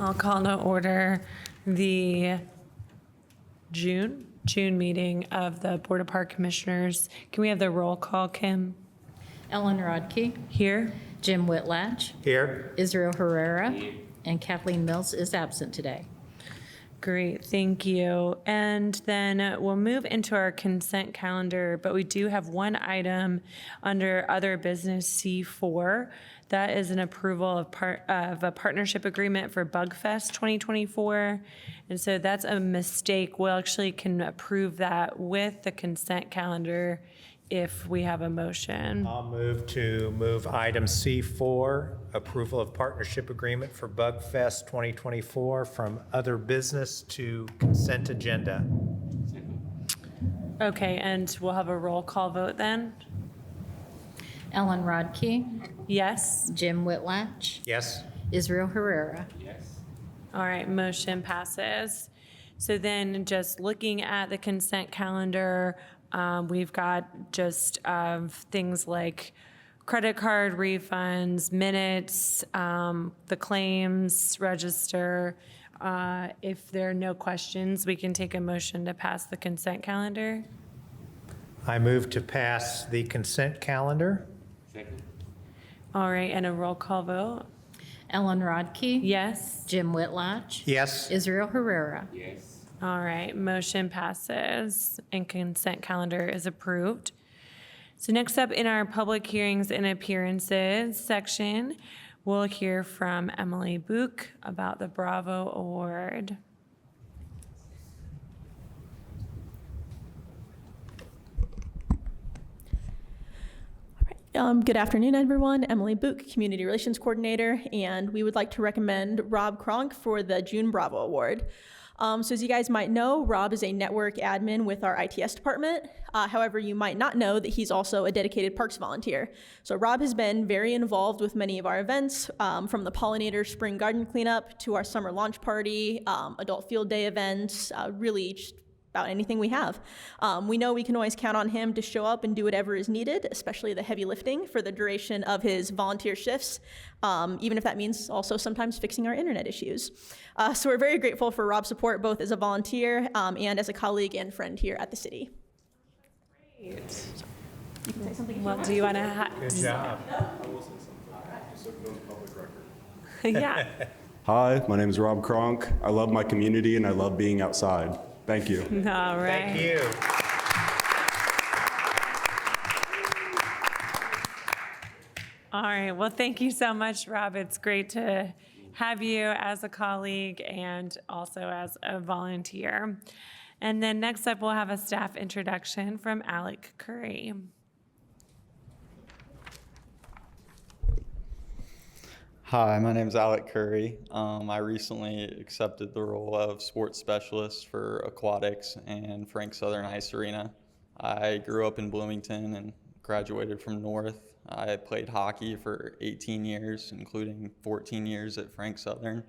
I'll call to order the June meeting of the Board of Park Commissioners. Can we have the roll call, Kim? Ellen Rodkey. Here. Jim Whitlatch. Here. Israel Herrera. And Kathleen Mills is absent today. Great, thank you. And then we'll move into our consent calendar, but we do have one item under other business C4. That is an approval of a partnership agreement for Bugfest 2024. And so that's a mistake. We actually can approve that with the consent calendar if we have a motion. I'll move item C4, approval of partnership agreement for Bugfest 2024 from other business to consent agenda. Okay, and we'll have a roll call vote then? Ellen Rodkey. Yes? Jim Whitlatch. Yes? Israel Herrera. All right, motion passes. So then just looking at the consent calendar, we've got just things like credit card refunds, minutes, the claims register. If there are no questions, we can take a motion to pass the consent calendar. I move to pass the consent calendar. Second. All right, and a roll call vote. Ellen Rodkey. Yes? Jim Whitlatch. Yes? Israel Herrera. Yes. All right, motion passes and consent calendar is approved. So next up in our public hearings and appearances section, we'll hear from Emily Book about the Bravo Award. Good afternoon, everyone. Emily Book, Community Relations Coordinator, and we would like to recommend Rob Kronk for the June Bravo Award. So as you guys might know, Rob is a network admin with our ITS department. However, you might not know that he's also a dedicated parks volunteer. So Rob has been very involved with many of our events, from the Pollinator Spring Garden Cleanup to our summer launch party, adult field day events, really just about anything we have. We know we can always count on him to show up and do whatever is needed, especially the heavy lifting for the duration of his volunteer shifts, even if that means also sometimes fixing our internet issues. So we're very grateful for Rob's support, both as a volunteer and as a colleague and friend here at the city. Great. You can say something. Well, do you want to? Good job. Yeah. Hi, my name is Rob Kronk. I love my community and I love being outside. Thank you. All right. Thank you. All right. Well, thank you so much, Rob. It's great to have you as a colleague and also as a volunteer. And then next up, we'll have a staff introduction from Alec Curry. Hi, my name is Alec Curry. I recently accepted the role of sports specialist for aquatics and Frank Southern Ice Arena. I grew up in Bloomington and graduated from North. I played hockey for 18 years, including 14 years at Frank Southern,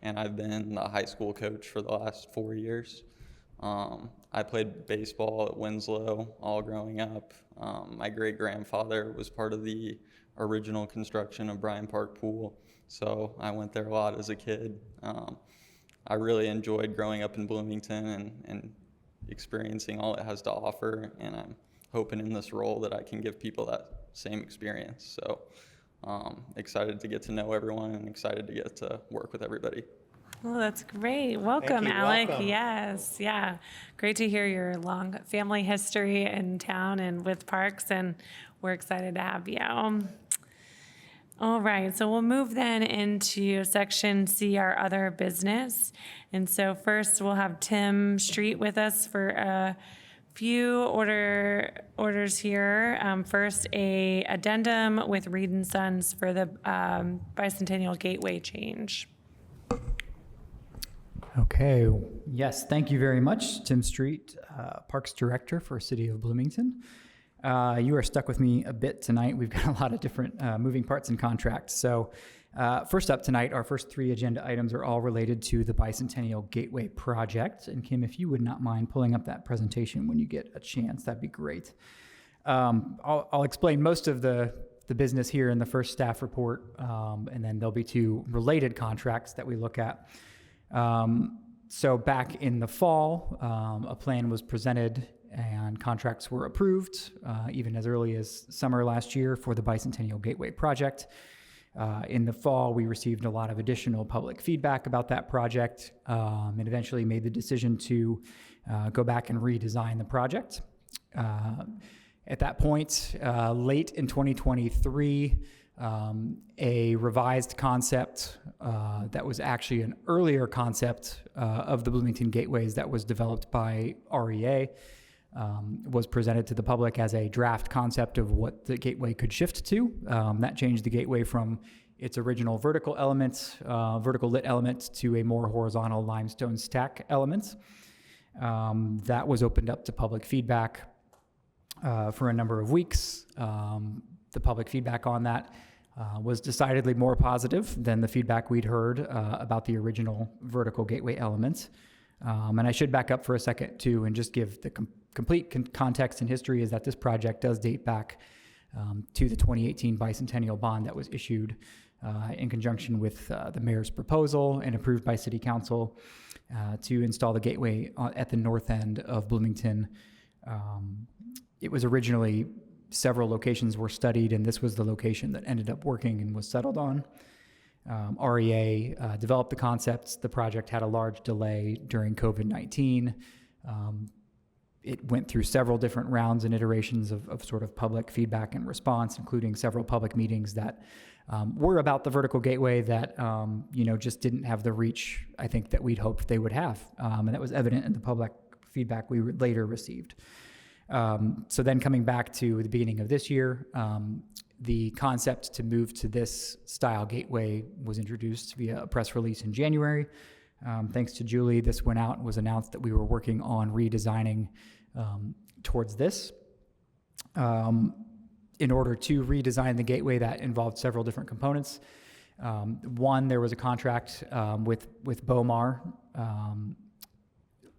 and I've been the high school coach for the last 4 years. I played baseball at Winslow all growing up. My great-grandfather was part of the original construction of Bryan Park Pool, so I went there a lot as a kid. I really enjoyed growing up in Bloomington and experiencing all it has to offer, and I'm hoping in this role that I can give people that same experience. So excited to get to know everyone and excited to get to work with everybody. Well, that's great. Welcome, you. Alec. Welcome. Yes, yeah. Great to hear your long family history in town and with parks, and we're excited to have you. All right, so we'll move then into section C, our other business. And so first we'll have Tim Street with us for a few orders here. First, a addendum with Reed and Sons for the Bicentennial Gateway change. Okay, yes, thank you very much. Tim Street, Parks Director for City of Bloomington. You are stuck with me a bit tonight. We've got a lot of different moving parts and contracts. So first up tonight, our first three agenda items are all related to the Bicentennial Gateway project. And Kim, if you would not mind pulling up that presentation when you get a chance, that'd be great. I'll explain most of the the business here in the first staff report, and then there'll be two related contracts that we look at. So back in the fall, a plan was presented and contracts were approved, even as early as summer last year for the Bicentennial Gateway project. In the fall, we received a lot of additional public feedback about that project, and eventually made the decision to go back and redesign the project. At that point, late in 2023, a revised concept that was actually an earlier concept of the Bloomington Gateways that was developed by REA was presented to the public as a draft concept of what the gateway could shift to. That changed the gateway from its original vertical elements, vertical lit elements, to a more horizontal limestone stack elements. That was opened up to public feedback for a number of weeks. The public feedback on that was decidedly more positive than the feedback we'd heard about the original vertical gateway elements. And I should back up for a second too and just give the complete context and history is that this project does date back to the 2018 bicentennial bond that was issued in conjunction with the mayor's proposal and approved by City Council to install the gateway at the north end of Bloomington. It was originally several locations were studied, and this was the location that ended up working and was settled on. REA developed the concepts. The project had a large delay during COVID-19. It went through several different rounds and iterations of sort of public feedback and response, including several public meetings that were about the vertical gateway that, just didn't have the reach, I think, that we'd hoped they would have. And that was evident in the public feedback we later received. So then coming back to the beginning of this year, the concept to move to this style gateway was introduced via a press release in January. Thanks to Julie, this went out and was announced that we were working on redesigning towards this. In order to redesign the gateway, that involved several different components. One, there was a contract with Bomar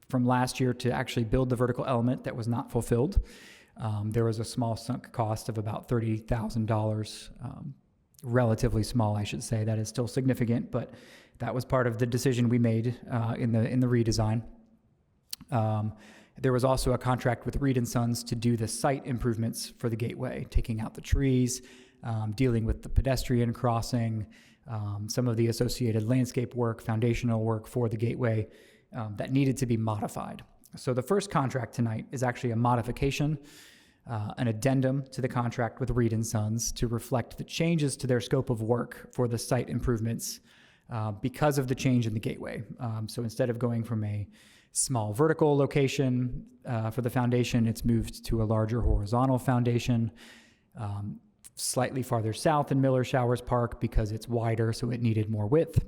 from last year to actually build the vertical element that was not fulfilled. There was a small sunk cost of about $30,000, relatively small, I should say. That is still significant, but that was part of the decision we made in the redesign. There was also a contract with Reed & Sons to do the site improvements for the gateway, taking out the trees, dealing with the pedestrian crossing, some of the associated landscape work, foundational work for the gateway that needed to be modified. So the first contract tonight is actually a modification, an addendum to the contract with Reed & Sons to reflect the changes to their scope of work for the site improvements because of the change in the gateway. So instead of going from a small vertical location for the foundation, it's moved to a larger horizontal foundation, slightly farther south in Miller Showers Park because it's wider, so it needed more width.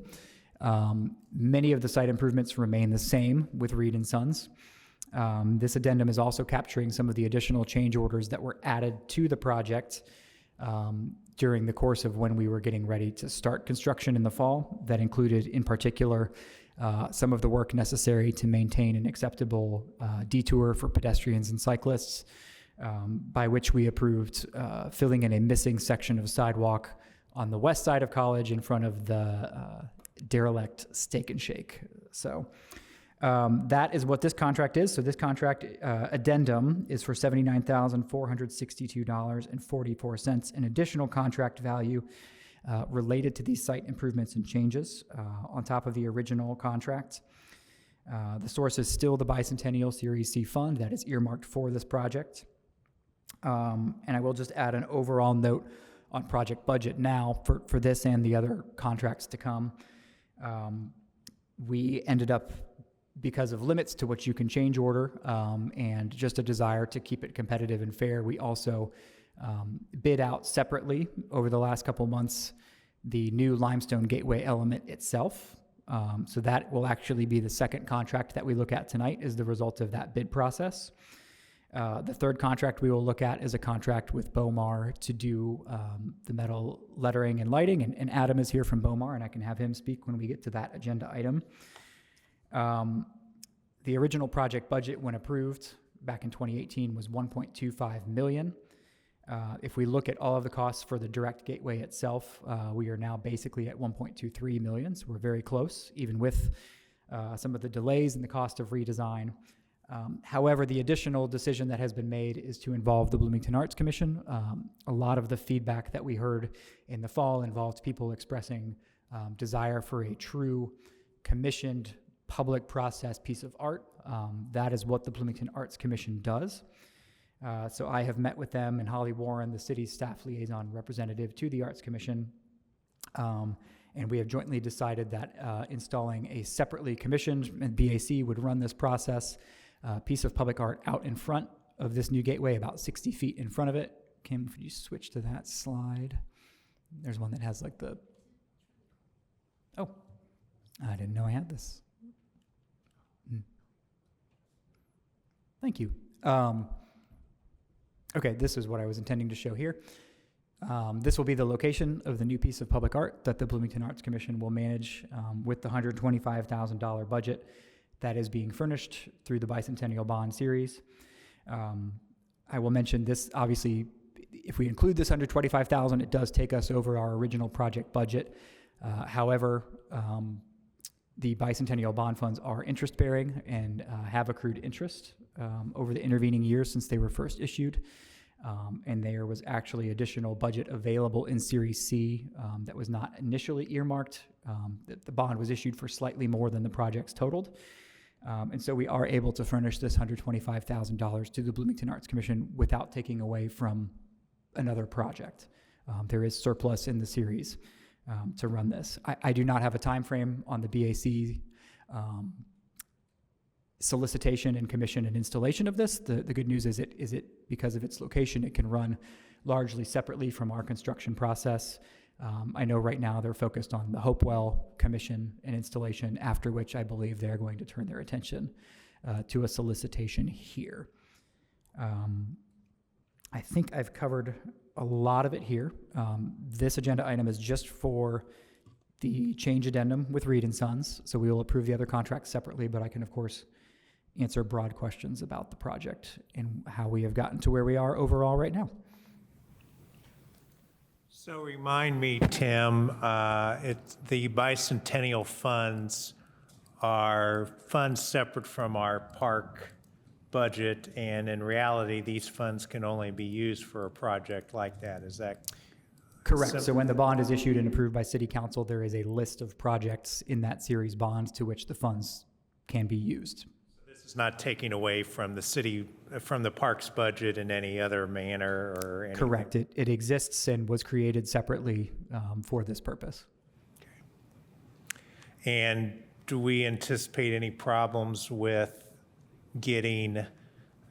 Many of the site improvements remain the same with Reed & Sons. This addendum is also capturing some of the additional change orders that were added to the project during the course of when we were getting ready to start construction in the fall. That included, in particular, some of the work necessary to maintain an acceptable detour for pedestrians and cyclists, by which we approved filling in a missing section of sidewalk on the west side of College in front of the derelict Steak and Shake. So that is what this contract is. So this contract addendum is for $79,462.44 in additional contract value related to these site improvements and changes on top of the original contract. The source is still the Bicentennial Series C fund that is earmarked for this project. And I will just add an overall note on project budget now for this and the other contracts to come. We ended up, because of limits to what you can change order and just a desire to keep it competitive and fair, we also bid out separately over the last couple months the new limestone gateway element itself. So that will actually be the second contract that we look at tonight as the result of that bid process. The third contract we will look at is a contract with Bomar to do the metal lettering and lighting, and Adam is here from Bomar, and I can have him speak when we get to that agenda item. The original project budget, when approved back in 2018, was $1.25 million. If we look at all of the costs for the direct gateway itself, we are now basically at 1.23 million, so we're very close, even with some of the delays and the cost of redesign. However, the additional decision that has been made is to involve the Bloomington Arts Commission. A lot of the feedback that we heard in the fall involved people expressing desire for a true commissioned public process piece of art. That is what the Bloomington Arts Commission does. So I have met with them, and Holly Warren, the city's staff liaison representative to the Arts Commission, and we have jointly decided that installing a separately commissioned, and BAC would run this process, piece of public art out in front of this new gateway, about 60 feet in front of it. Kim, could you switch to that slide? There's one that has like the, oh, I didn't know I had this. Thank you. Okay, this is what I was intending to show here. This will be the location of the new piece of public art that the Bloomington Arts Commission will manage with the $125,000 budget that is being furnished through the Bicentennial Bond Series. I will mention this, obviously, if we include this $125,000, it does take us over our original project budget. However, the Bicentennial Bond funds are interest-bearing and have accrued interest over the intervening years since they were first issued. And there was actually additional budget available in Series C that was not initially earmarked. The bond was issued for slightly more than the projects totaled. And so we are able to furnish this $125,000 to the Bloomington Arts Commission without taking away from another project. There is surplus in the series to run this. I do not have a time frame on the BAC solicitation and commission and installation of this. The good news is it because of its location, it can run largely separately from our construction process. I know right now they're focused on the Hopewell commission and installation, after which I believe they're going to turn their attention to a solicitation here. I think I've covered a lot of it here. This agenda item is just for the change addendum with Reed and Sons, so we will approve the other contracts separately, but I can, of course, answer broad questions about the project and how we have gotten to where we are overall right now. So remind me, Tim, the bicentennial funds are funds separate from our park budget, and in reality, these funds can only be used for a project like that. Is that correct? So when the bond is issued and approved by City Council, there is a list of projects in that series bonds to which the funds can be used. This is not taking away from the city, from the parks budget in any other manner or anything? Correct. It exists and was created separately for this purpose. Okay. And do we anticipate any problems with getting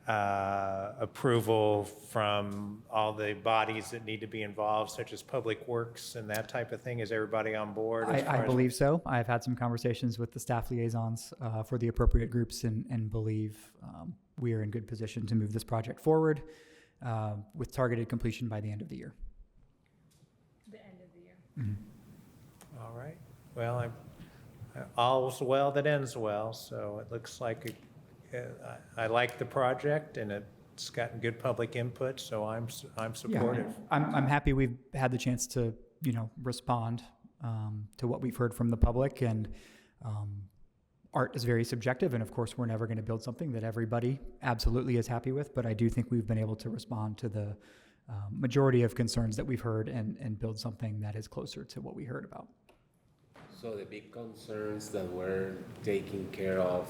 approval from all the bodies that need to be involved, such as Public Works and that type of thing? Is everybody on board? I believe so. I've had some conversations with the staff liaisons for the appropriate groups and believe we are in good position to move this project forward with targeted completion by the end of the year. The end of the year. Mm-hmm. All right. Well, all's well that ends well, so it looks like I like the project, and it's gotten good public input, so I'm supportive. Yeah, I'm happy we've had the chance to respond to what we've heard from the public, and art is very subjective, and of course we're never going to build something that everybody absolutely is happy with, but I do think we've been able to respond to the majority of concerns that we've heard and build something that is closer to what we heard about. So the big concerns that were taken care of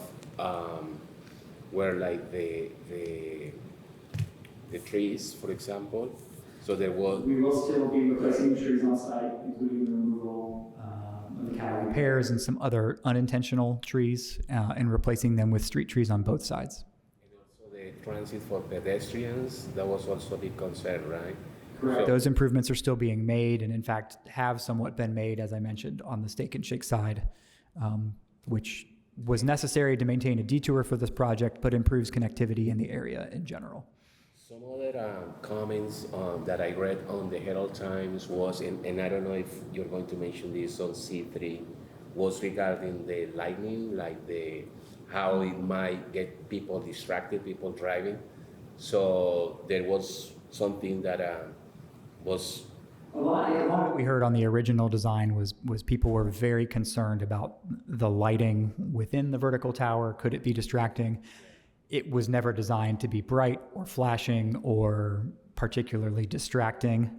were like the trees, for example. So there was. We will still be replacing trees on site, including the removal of cattle repairs and some other unintentional trees, and replacing them with street trees on both sides. And also the transit for pedestrians, that was also a big concern, right? Correct. Those improvements are still being made, and in fact have somewhat been made, as I mentioned, on the Steak and Shake side, which was necessary to maintain a detour for this project, but improves connectivity in the area in general. Some other comments that I read on the Herald Times was, and I don't know if you're going to mention this on C3, was regarding the lightning, like how it might get people distracted, people driving. So there was something that was What we heard on the original design was people were very concerned about the lighting within the vertical tower. Could it be distracting? It was never designed to be bright or flashing or particularly distracting.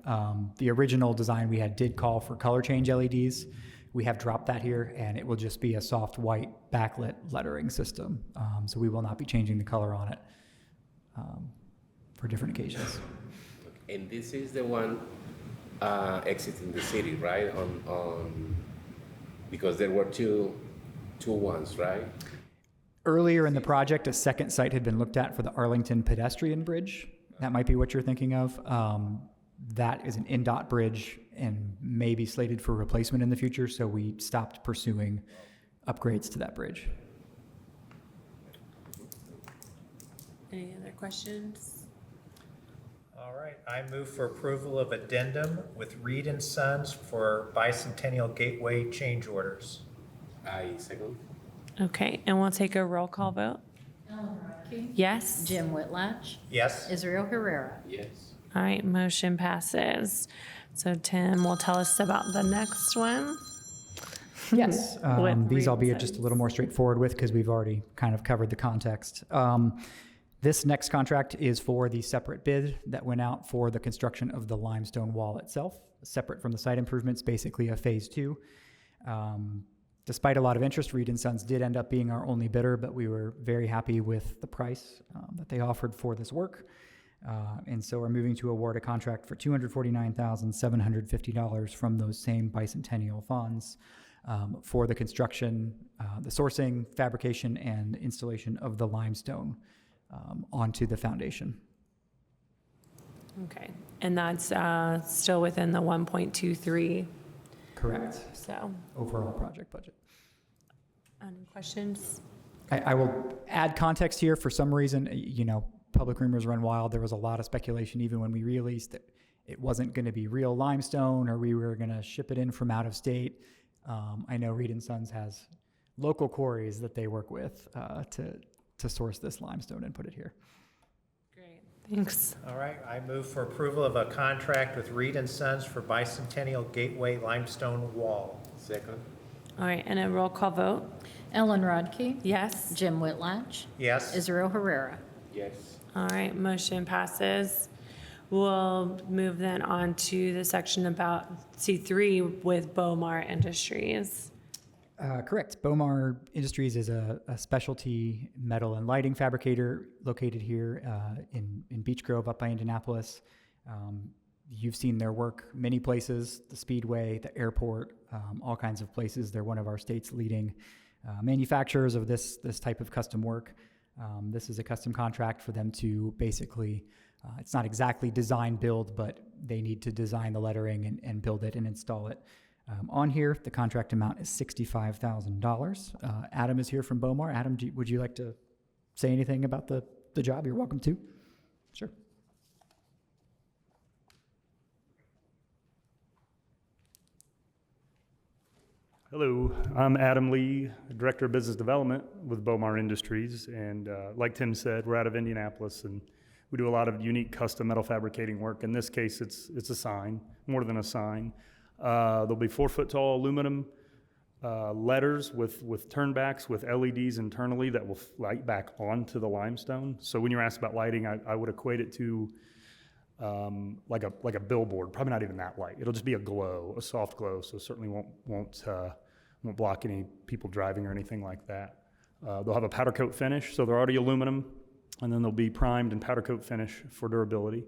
The original design we had did call for color change LEDs. We have dropped that here, and it will just be a soft white backlit lettering system. So we will not be changing the color on it for different occasions. And this is the one exiting the city, right? On because there were two ones, right? Earlier in the project, a second site had been looked at for the Arlington pedestrian bridge. That might be what you're thinking of. That is an NDOT bridge and may be slated for replacement in the future, so we stopped pursuing upgrades to that bridge. Any other questions? All right, I move for approval of addendum with Reed and Sons for Bicentennial Gateway change orders. I second. Okay, and we'll take a roll call vote. Ellen Rodkey? Yes? Jim Whitlatch? Yes? Israel Herrera? Yes. All right, motion passes. So Tim will tell us about the next one. Yes, With these I'll be Reed and just a Sons. little more straightforward with because we've already kind of covered the context. This next contract is for the separate bid that went out for the construction of the limestone wall itself, separate from the site improvements, basically a phase 2. Despite a lot of interest, Reed and Sons did end up being our only bidder, but we were very happy with the price that they offered for this work. And so we're moving to award a contract for $249,750 from those same bicentennial funds for the construction, the sourcing, fabrication, and installation of the limestone onto the foundation. Okay, and that's still within the 1.23, Correct. so. Overall project budget. Any questions? I will add context here. For some reason, public rumors run wild. There was a lot of speculation even when we released that it wasn't going to be real limestone or we were going to ship it in from out of state. I know Reed and Sons has local quarries that they work with to source this limestone and put it here. Great, thanks. All right, I move for approval of a contract with Reed and Sons for Bicentennial Gateway limestone wall. Second. All right, and a roll call vote? Ellen Rodkey? Yes? Jim Whitlatch? Yes? Israel Herrera? Yes. All right, motion passes. We'll move then on to the section about C3 with Bomar Industries. Correct. Bomar Industries is a specialty metal and lighting fabricator located here in Beech Grove up by Indianapolis. You've seen their work many places, the Speedway, the airport, all kinds of places. They're one of our state's leading manufacturers of this type of custom work. This is a custom contract for them to basically, it's not exactly design build, but they need to design the lettering and build it and install it. On here, the contract amount is $65,000. Adam is here from Bomar. Adam, would you like to say anything about the job? You're welcome to. Sure. Hello, I'm Adam Lee, Director of Business Development with Bomar Industries, and like Tim said, we're out of Indianapolis, and we do a lot of unique custom metal fabricating work. In this case, it's a sign, more than a sign. There'll be 4-foot tall aluminum letters with turnbacks with LEDs internally that will light back onto the limestone. So when you're asked about lighting, I would equate it to like a billboard. Probably not even that light. It'll just be a glow, a soft glow. So certainly won't block any people driving or anything like that. They'll have a powder coat finish, so they're already aluminum, and then they'll be primed and powder coat finish for durability.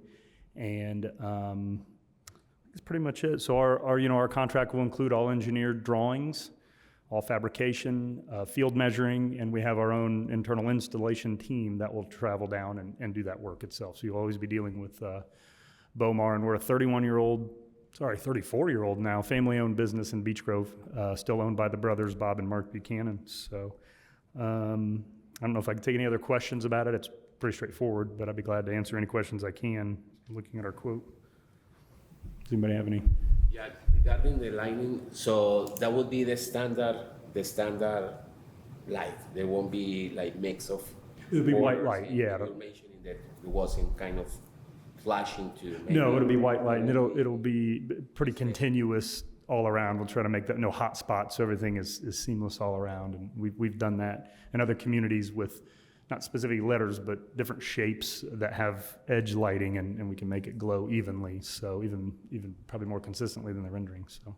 And that's pretty much it. So our contract will include all engineered drawings, all fabrication, field measuring, and we have our own internal installation team that will travel down and do that work itself. So you'll always be dealing with Bomar, and we're a 34-year-old now, family-owned business in Beech Grove, still owned by the brothers Bob and Mark Buchanan. So I don't know if I can take any other questions about it. It's pretty straightforward, but I'd be glad to answer any questions I can looking at our quote. Does anybody have any? Yeah, regarding the lighting, so that would be the standard light. There won't be like mix of. It would be white colors, light, and yeah. You're mentioning that it wasn't kind of flashing too? No, it'll be white light, and it'll be pretty continuous all around. We'll try to make that no hot spots, so everything is seamless all around, and we've done that in other communities with not specific letters, but different shapes that have edge lighting, and we can make it glow evenly, so even probably more consistently than the rendering, so.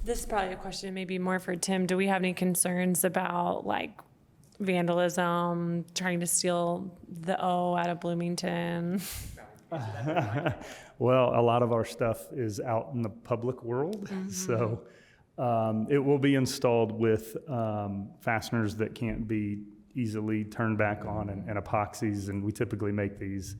This is probably a question maybe more for Tim. Do we have any concerns about like vandalism, trying to steal the O out of Bloomington? Well, a lot of our stuff is out in the public world, so it will be installed with fasteners that can't be easily turned back on and epoxies, and we typically make these.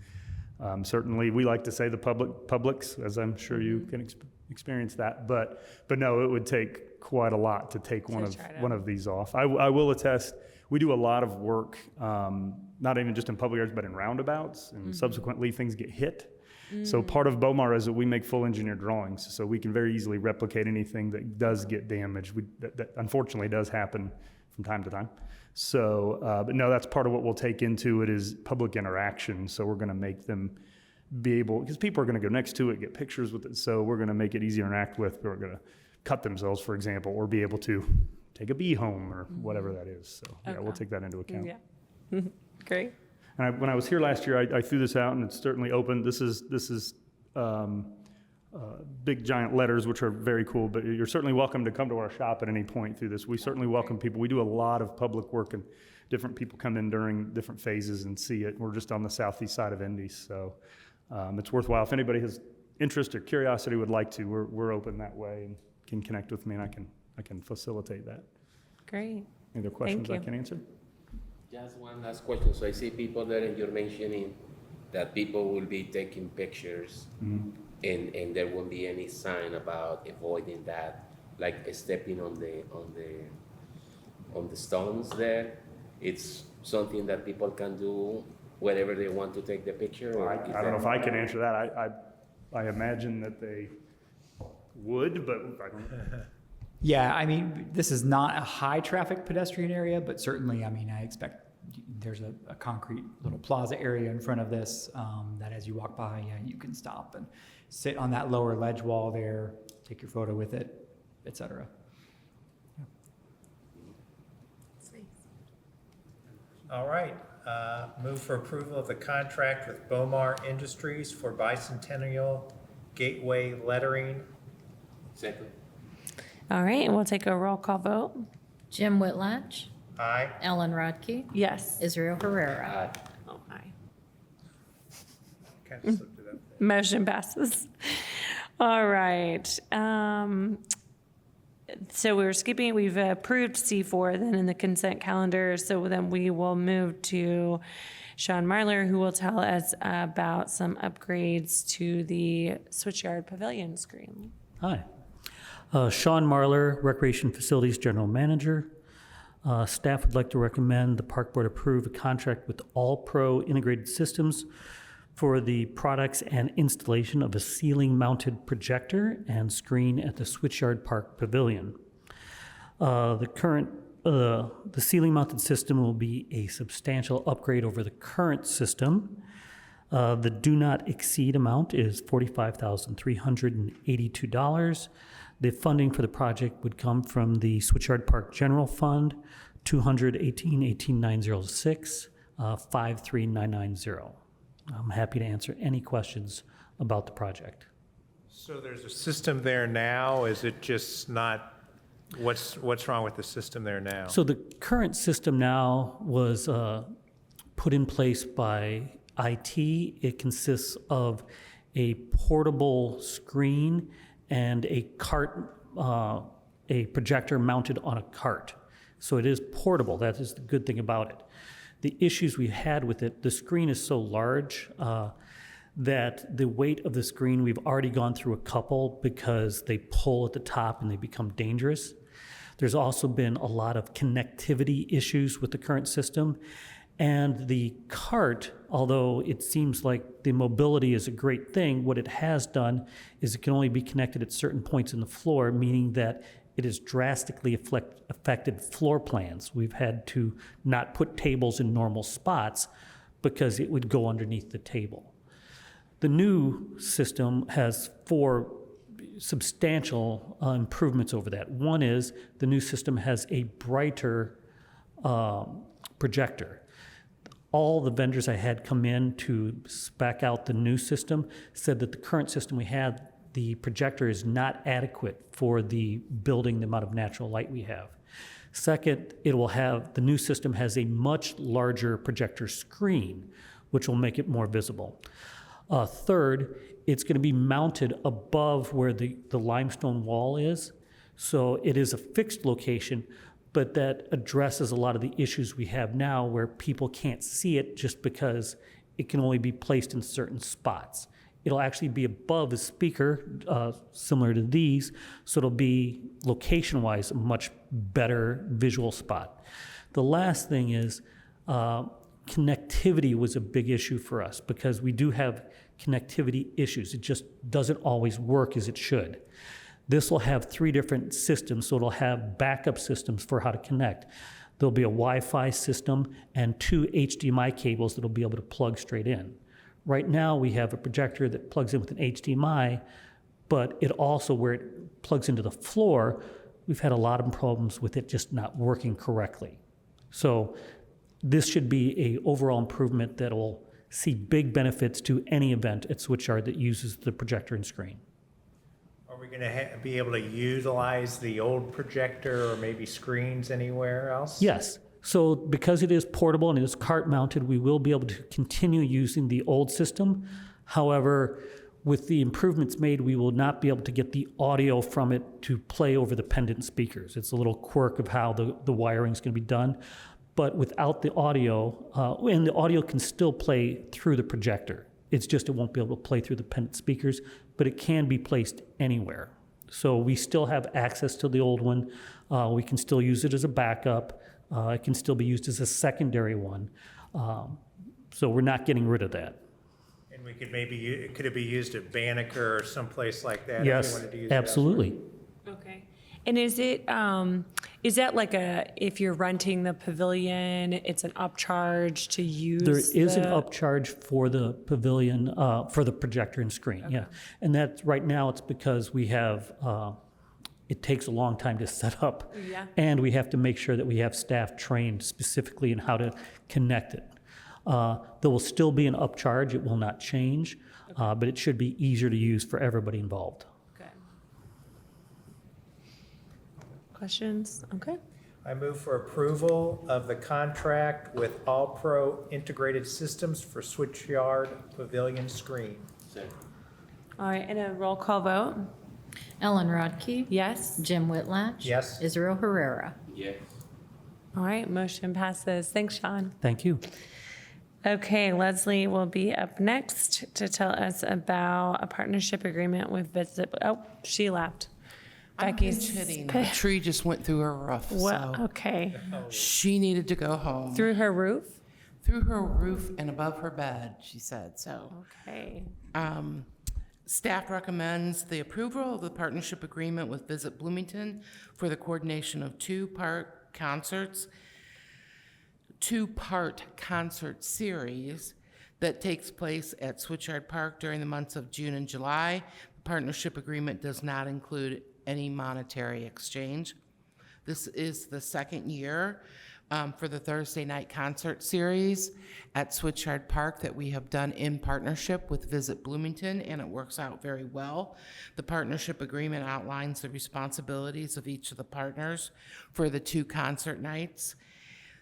Certainly, we like to say the publics, as I'm sure you can experience that, but no, it would take quite a lot to take one of these off. I will attest, we do a lot of work, not even just in public areas, but in roundabouts, and subsequently things get hit. So part of BOMAR is that we make full engineer drawings, so we can very easily replicate anything that does get damaged. That unfortunately does happen from time to time. So, but no, that's part of what we'll take into it is public interaction. So we're going to make them be able, because people are going to go next to it, get pictures with it. So we're going to make it easier to interact with. We're going to cut themselves, for example, or be able to take a bee home or whatever that is. So yeah, we'll take that into account. Yeah. Great. And when I was here last year, I threw this out, and it's certainly open. This is big giant letters, which are very cool, but you're certainly welcome to come to our shop at any point through this. We certainly welcome people. We do a lot of public work, and different people come in during different phases and see it. We're just on the southeast side of Indy, so it's worthwhile. If anybody has interest or curiosity would like to, we're open that way and can connect with me, and I can facilitate that. Great. Any other questions I you. can answer? Just one last question. So I see people there, and you're mentioning that people will be taking pictures, and there won't be any sign about avoiding that, like stepping on the stones there. It's something that people can do wherever they want to take the picture. Or I don't know if I can answer that. I imagine that they would, but I don't know. Yeah, I mean, this is not a high-traffic pedestrian area, but certainly, I mean, I expect there's a concrete little plaza area in front of this that as you walk by, yeah, you can stop and sit on that lower ledge wall there, take your photo with it, et cetera. All right, move for approval of the contract with BOMAR Industries for bicentennial gateway lettering. Second. All right, and we'll take a roll call vote. Jim Whitlatch, Aye. Ellen Rodkey, Yes. Israel Herrera. Oh, aye. Kind of slipped it up there. Motion passes. All right. So we've approved C4 then in the consent calendar. So then we will move to Sean Marler, who will tell us about some upgrades to the Switchyard Pavilion screen. Hi. Sean Marler, Recreation Facilities General Manager. Staff would like to recommend the Park Board approve a contract with All Pro Integrated Systems for the products and installation of a ceiling-mounted projector and screen at the Switchyard Park Pavilion. The ceiling-mounted system will be a substantial upgrade over the current system. The do not exceed amount is $45,382. The funding for the project would come from the Switchyard Park General Fund, 218-18906, 53990. I'm happy to answer any questions about the project. So there's a system there now, is it just not, what's wrong with the system there now? So the current system now was put in place by IT. It consists of a portable screen and a cart, a projector mounted on a cart. So it is portable. That is the good thing about it. The issues we had with it, the screen is so large that the weight of the screen, we've already gone through a couple because they pull at the top and they become dangerous. There's also been a lot of connectivity issues with the current system. And the cart, although it seems like the mobility is a great thing, what it has done is it can only be connected at certain points in the floor, meaning that it has drastically affected floor plans. We've had to not put tables in normal spots because it would go underneath the table. The new system has 4 substantial improvements over that. One is the new system has a brighter projector. All the vendors I had come in to spec out the new system said that the current system we had, the projector is not adequate for the building, the amount of natural light we have. Second, the new system has a much larger projector screen, which will make it more visible. Third, it's going to be mounted above where the limestone wall is. So it is a fixed location, but that addresses a lot of the issues we have now where people can't see it just because it can only be placed in certain spots. It'll actually be above a speaker, similar to these, so it'll be location-wise a much better visual spot. The last thing is connectivity was a big issue for us because we do have connectivity issues. It just doesn't always work as it should. This will have 3 different systems, so it'll have backup systems for how to connect. There'll be a Wi-Fi system and 2 HDMI cables that'll be able to plug straight in. Right now, we have a projector that plugs in with an HDMI, but it also, where it plugs into the floor, we've had a lot of problems with it just not working correctly. So this should be an overall improvement that will see big benefits to any event at Switchyard that uses the projector and screen. Are we going to be able to utilize the old projector or maybe screens anywhere else? Yes. So because it is portable and it is cart mounted, we will be able to continue using the old system. However, with the improvements made, we will not be able to get the audio from it to play over the pendant speakers. It's a little quirk of how the wiring is going to be done. But without the audio, and the audio can still play through the projector. It's just it won't be able to play through the pendant speakers, but it can be placed anywhere. So we still have access to the old one. We can still use it as a backup. It can still be used as a secondary one. So we're not getting rid of that. And we could could it be used at Banneker or someplace like that? If Yes, you wanted to use absolutely. Okay. And is that like if you're renting the pavilion, it's an upcharge to use? There is an upcharge for the pavilion, for the projector and screen, yeah. And that's, right now, it's because we have, it takes a long time to set up. Yeah. And we have to make sure that we have staff trained specifically in how to connect it. There will still be an upcharge, it will not change, but it should be easier to use for everybody involved. Okay. Questions? Okay. I move for approval of the contract with All Pro Integrated Systems for Switchyard Pavilion Screen. All right, and a roll call vote? Ellen Rodkey? Yes? Jim Whitlatch? Yes. Israel Herrera? Yes. All right, motion passes. Thanks, Sean. Thank you. Okay, Leslie will be up next to tell us about a partnership agreement with Visit. Oh, she left. I'm Becky's kidding. A tree just went through her roof, Well, so okay. she needed to go home. Through her roof? Through her roof and above her bed, she said. So Okay. staff recommends the approval of the partnership agreement with Visit Bloomington for the coordination of two-part concert series that takes place at Switchyard Park during the months of June and July. The partnership agreement does not include any monetary exchange. This is the second year for the Thursday night concert series at Switchyard Park that we have done in partnership with Visit Bloomington, and it works out very well. The partnership agreement outlines the responsibilities of each of the partners for the 2 concert nights.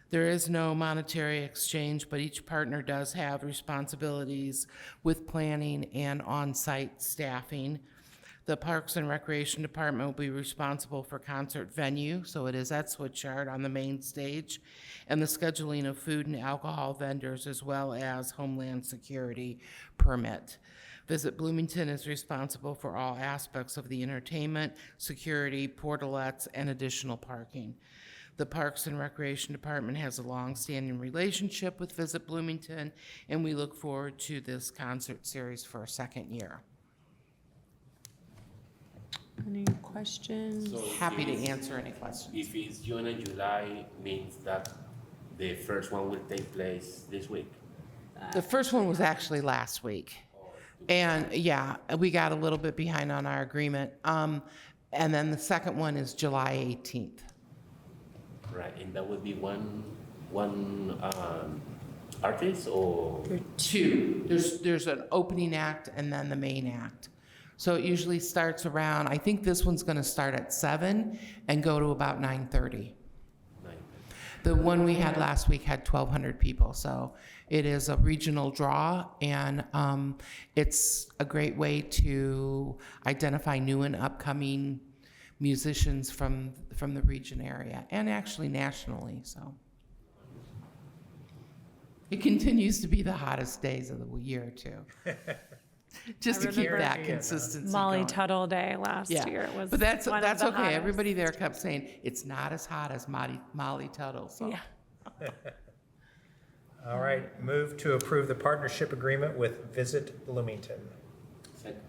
There is no monetary exchange, but each partner does have responsibilities with planning and on-site staffing. The Parks and Recreation Department will be responsible for concert venue, so it is at Switchyard on the main stage, and the scheduling of food and alcohol vendors, as well as Homeland Security permit. Visit Bloomington is responsible for all aspects of the entertainment, security, portalettes, and additional parking. The Parks and Recreation Department has a long-standing relationship with Visit Bloomington, and we look forward to this concert series for a second year. Any questions? So Happy to if- answer any questions. If it's June and July, means that the first one will take place this week. The first one was actually last week. And yeah, we got a little bit behind on our agreement. And then the second one is July 18th. Right, and that would be one artist or? Two. There's an opening act and then the main act. So it usually starts around, I think this one's gonna start at 7 and go to about 9:30. The one we had last week had 1,200 people, so it is a regional draw, and it's a great way to identify new and upcoming musicians from the region area, and actually nationally, so. It continues to be the hottest days of the year, too. Just to keep that consistency Molly going. Tuttle Day last Yeah, year was but that's one of the okay. hottest. Everybody there kept saying it's not as hot as Molly Tuttle. So Yeah. All right, move to approve the partnership agreement with Visit Bloomington. Second.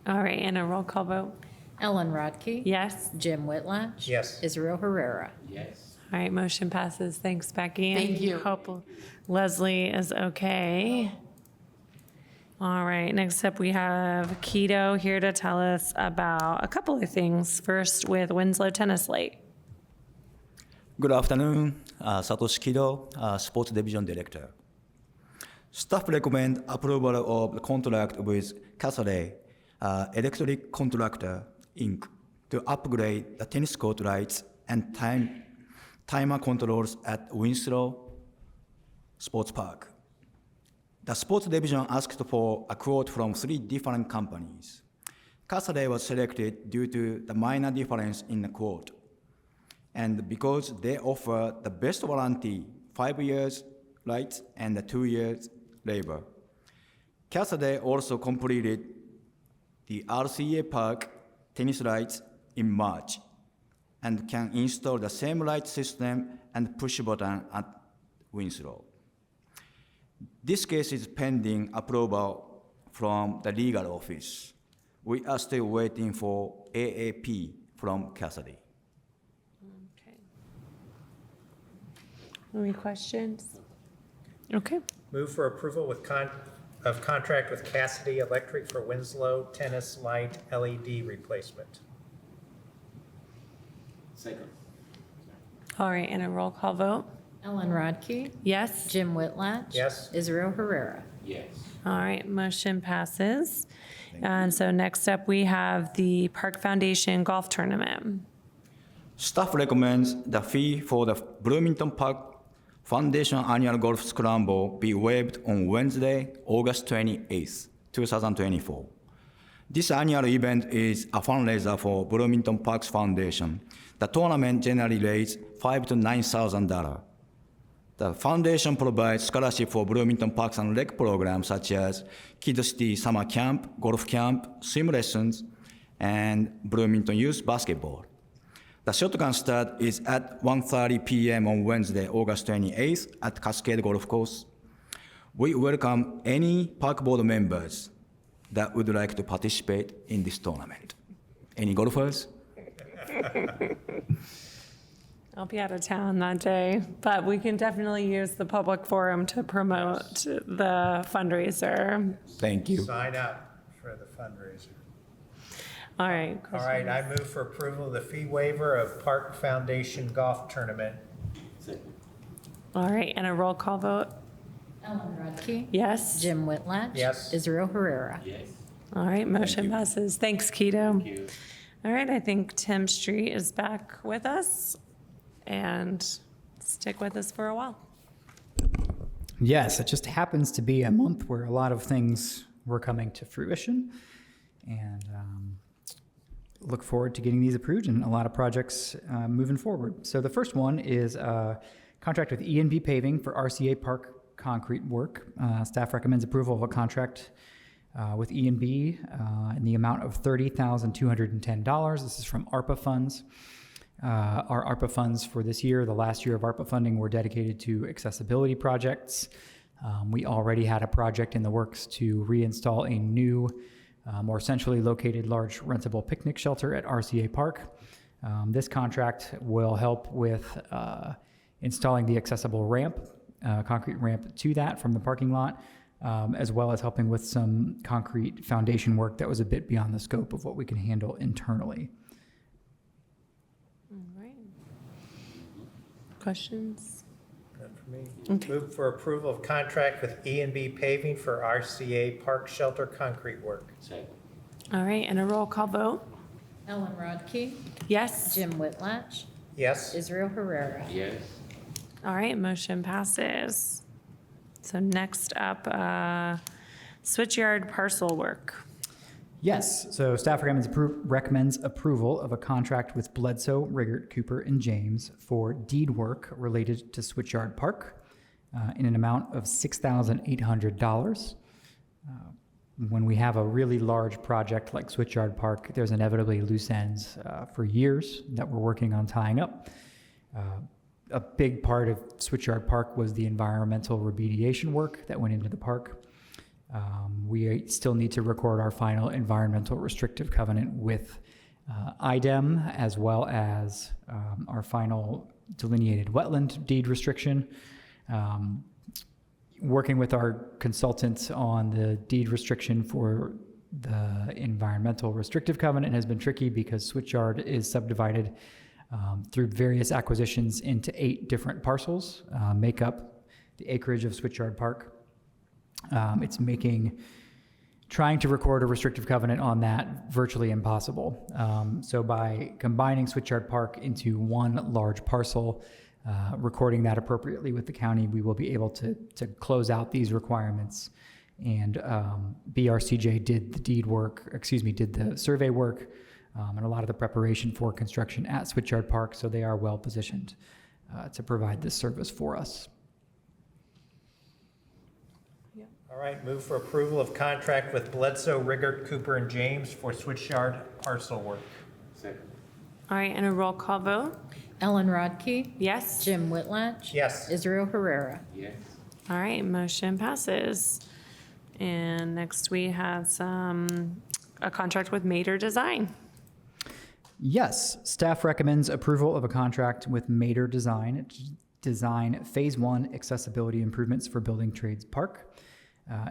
All right, and a roll call vote? Ellen Rodkey. Yes? Jim Whitlatch. Yes. Israel Herrera. Yes. All right, motion passes. Thanks, Becky. and Thank you. Hope Leslie is okay. All right, next up we have Keto here to tell us about a couple of things. First with Winslow Tennis Lake. Good afternoon, Satoshi Kido, Sports Division Director. Staff recommend approval of the contract with Casadei, Electric Contractor, Inc. to upgrade the tennis court lights and timer controls at Winslow Sports Park. The Sports Division asked for a quote from 3 different companies. Casadei was selected due to the minor difference in the quote, and because they offer the best warranty, 5 years lights and 2 years labor. Casadei also completed the RCA Park tennis lights in March and can install the same light system and push button at Winslow. This case is pending approval from the legal office. We are still waiting for AAP from Casadei. Okay. Any questions? Okay. Move for approval with contract with Cassidy Electric for Winslow tennis light LED replacement. Second. All right, and a roll call vote? Ellen Rodkey. Yes? Jim Whitlatch. Yes. Israel Herrera. Yes. All right, motion passes. And so next up, we have the Park Foundation Golf Tournament. Staff recommends the fee for the Bloomington Park Foundation Annual Golf Scramble be waived on Wednesday, August 28th, 2024. This annual event is a fundraiser for Bloomington Parks Foundation. The tournament generally raises $5,000 to $9,000. The foundation provides scholarship for Bloomington Parks and Rec programs such as Kid City Summer Camp, Golf Camp, Swim Lessons, and Bloomington Youth Basketball. The shotgun start is at 1:30 p.m. on Wednesday, August 28th at Cascade Golf Course. We welcome any park board members that would like to participate in this tournament. Any golfers? I'll be out of town that day, but we can definitely use the public forum to promote the fundraiser. Thank you. Sign up for the fundraiser. All right. All right, I move for approval of the fee waiver of Park Foundation Golf Tournament. Second. All right, and a roll call vote? Ellen Rodkey. Yes? Jim Whitlatch. Yes. Israel Herrera. Yes. All right, motion passes. Thanks, Keto. Thank you. All right, I think Tim Street is back with us and stick with us for a while. Yes, it just happens to be a month where a lot of things were coming to fruition, and look forward to getting these approved and a lot of projects moving forward. So the first one is a contract with E&B Paving for RCA Park concrete work. Staff recommends approval of a contract with E&B in the amount of $30,210. This is from ARPA funds. Our ARPA funds for this year, the last year of ARPA funding, were dedicated to accessibility projects. We already had a project in the works to reinstall a new more centrally located large rentable picnic shelter at RCA Park. This contract will help with installing the accessible ramp, concrete ramp to that from the parking lot, as well as helping with some concrete foundation work that was a bit beyond the scope of what we can handle internally. All right. Questions? None for me. Move for approval of contract with E&B Paving for RCA Park Shelter concrete work. Second. All right, and a roll call vote? Ellen Rodkey, Yes? Jim Whitlatch, Yes? Israel Herrera. Yes. All right, motion passes. So next up, switchyard parcel work. Yes, so staff recommends approval of a contract with Bledsoe, Riggert, Cooper, and James for deed work related to Switchyard Park in an amount of $6,800. When we have a really large project like Switchyard Park, there's inevitably loose ends for years that we're working on tying up. A big part of Switchyard Park was the environmental remediation work that went into the park. We still need to record our final environmental restrictive covenant with IDEM, as well as our final delineated wetland deed restriction. Working with our consultants on the deed restriction for the environmental restrictive covenant has been tricky because Switchyard is subdivided through various acquisitions into 8 different parcels, make up the acreage of Switchyard Park. It's making trying to record a restrictive covenant on that virtually impossible. So by combining Switchyard Park into one large parcel, recording that appropriately with the county, we will be able to close out these requirements. And BRCJ did the did the survey work and a lot of the preparation for construction at Switchyard Park, so they are well positioned to provide this service for us. All right, move for approval of contract with Bledsoe, Riggert, Cooper, and James for Switchyard parcel work. Second. All right, and a roll call vote? Ellen Rodkey, Yes? Jim Whitlatch. Yes? Israel Herrera. Yes. All right, motion passes. And next we have a contract with Mater Design. Yes, staff recommends approval of a contract with Mater Design to design Phase 1 accessibility improvements for Building Trades Park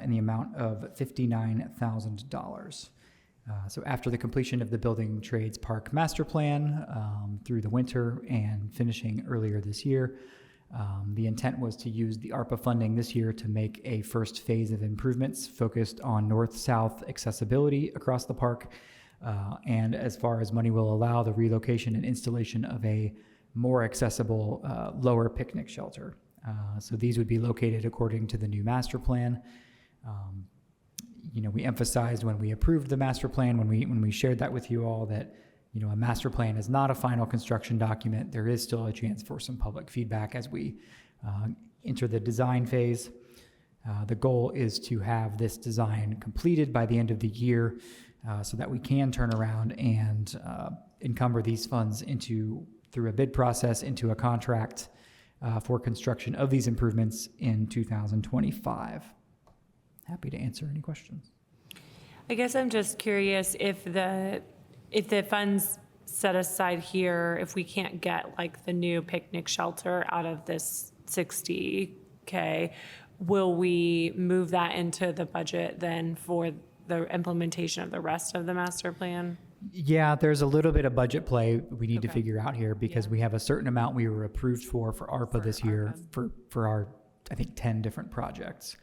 in the amount of $59,000. So after the completion of the Building Trades Park Master Plan through the winter and finishing earlier this year, the intent was to use the ARPA funding this year to make a first phase of improvements focused on north-south accessibility across the park. And as far as money will allow, the relocation and installation of a more accessible lower picnic shelter. So these would be located according to the new master plan. We emphasized when we approved the master plan, when we shared that with you all, that a master plan is not a final construction document. There is still a chance for some public feedback as we enter the design phase. The goal is to have this design completed by the end of the year so that we can turn around and encumber these funds through a bid process into a contract for construction of these improvements in 2025. Happy to answer any questions. I guess I'm just curious if the funds set aside here, if we can't get like the new picnic shelter out of this 60K, will we move that into the budget then for the implementation of the rest of the master plan? Yeah, there's a little bit of budget play we need to Okay. figure out here because we have a certain amount we were approved for ARPA this year for our, I think, 10 different projects.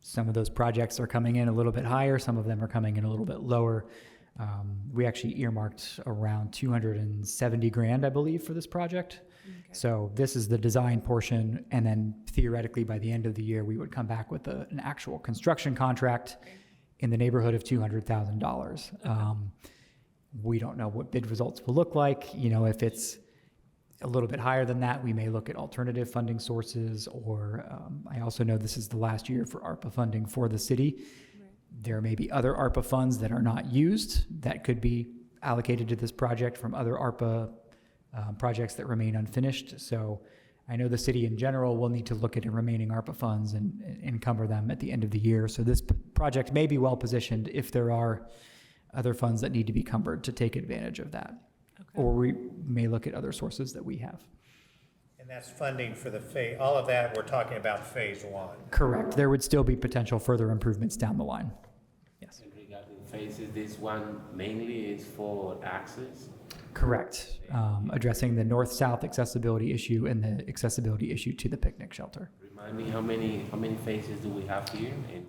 Some of those projects are coming in a little bit higher. Some of them are coming in a little bit lower. We actually earmarked around 270 grand, I believe, for this project. Okay. So this is the design portion. And then theoretically, by the end of the year, we would come back with an actual construction contract in the neighborhood of $200,000. Okay. We don't know what bid results will look like. If it's a little bit higher than that, we may look at alternative funding sources, or I also know this is the last year for ARPA funding for the city. Right. There may be other ARPA funds that are not used that could be allocated to this project from other ARPA projects that remain unfinished. So I know the city in general will need to look at the remaining ARPA funds and encumber them at the end of the year. So this project may be well positioned if there are other funds that need to be encumbered to take advantage of that. Or we may look at other sources that we have. And that's funding for the phase, all of that, we're talking about phase one. Correct. There would still be potential further improvements down the line. Yes. And regarding phases, this one mainly is for access. Correct. Addressing the north-south accessibility issue and the accessibility issue to the picnic shelter. Remind me how many phases do we have here? And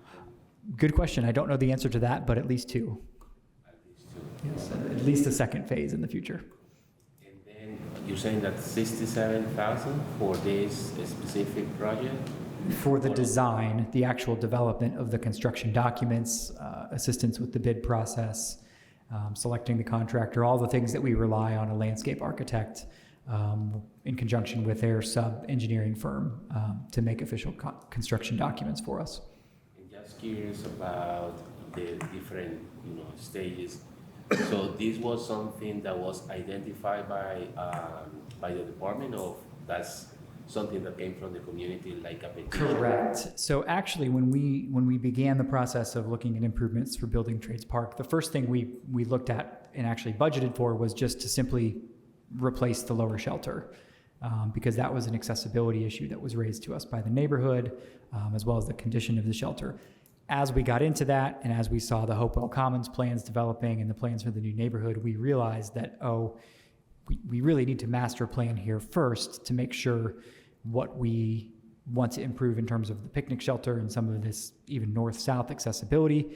Good question. I don't know the answer to that, but at least two. at least two. Yes, at least a second phase in the future. And then you're saying that 67,000 for this specific project? For the design, the actual development of the construction documents, assistance with the bid process, selecting the contractor, all the things that we rely on a landscape architect in conjunction with their sub-engineering firm to make official construction documents for us. And just curious about the different, stages. So this was something that was identified by the department, or that's something that came from the community, like a petition? Correct. So actually, when we began the process of looking at improvements for Building Trades Park, the first thing we looked at and actually budgeted for was just to simply replace the lower shelter, because that was an accessibility issue that was raised to us by the neighborhood, as well as the condition of the shelter. As we got into that, and as we saw the Hopewell Commons plans developing and the plans for the new neighborhood, we realized that, we really need to master plan here first to make sure what we want to improve in terms of the picnic shelter and some of this even north-south accessibility,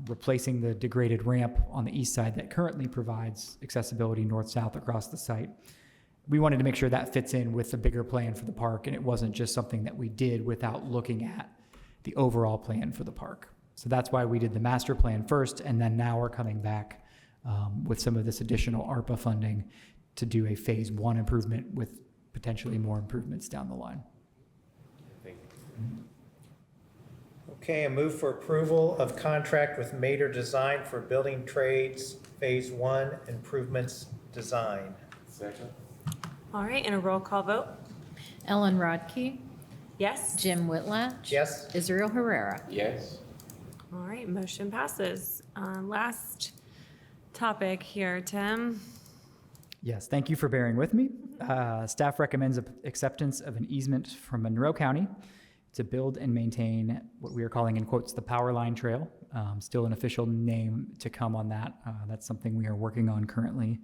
replacing the degraded ramp on the east side that currently provides accessibility north-south across the site. We wanted to make sure that fits in with the bigger plan for the park, and it wasn't just something that we did without looking at the overall plan for the park. So that's why we did the master plan first, and then now we're coming back with some of this additional ARPA funding to do a phase one improvement with potentially more improvements down the line. Thank you. Okay, a move for approval of contract with Mater Design for Building Trades Phase One Improvements Design. Second? All right, and a roll call vote? Ellen Rodkey, Yes? Jim Whitlatch. Yes? Israel Herrera. Yes. All right, motion passes. Last topic here, Tim. Yes, thank you for bearing with me. Staff recommends acceptance of an easement from Monroe County to build and maintain what we are calling in quotes the Power Line Trail. Still an official name to come on that. That's something we are working on currently.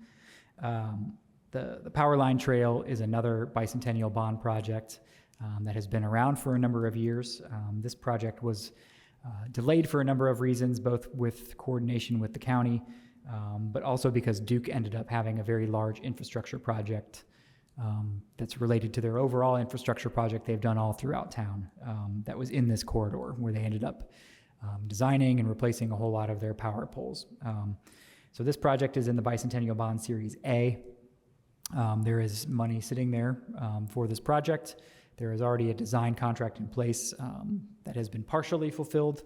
The Power Line Trail is another bicentennial bond project that has been around for a number of years. This project was delayed for a number of reasons, both with coordination with the county, but also because Duke ended up having a very large infrastructure project that's related to their overall infrastructure project they've done all throughout town that was in this corridor where they ended up designing and replacing a whole lot of their power poles. So this project is in the Bicentennial Bond Series A. There is money sitting there for this project. There is already a design contract in place that has been partially fulfilled,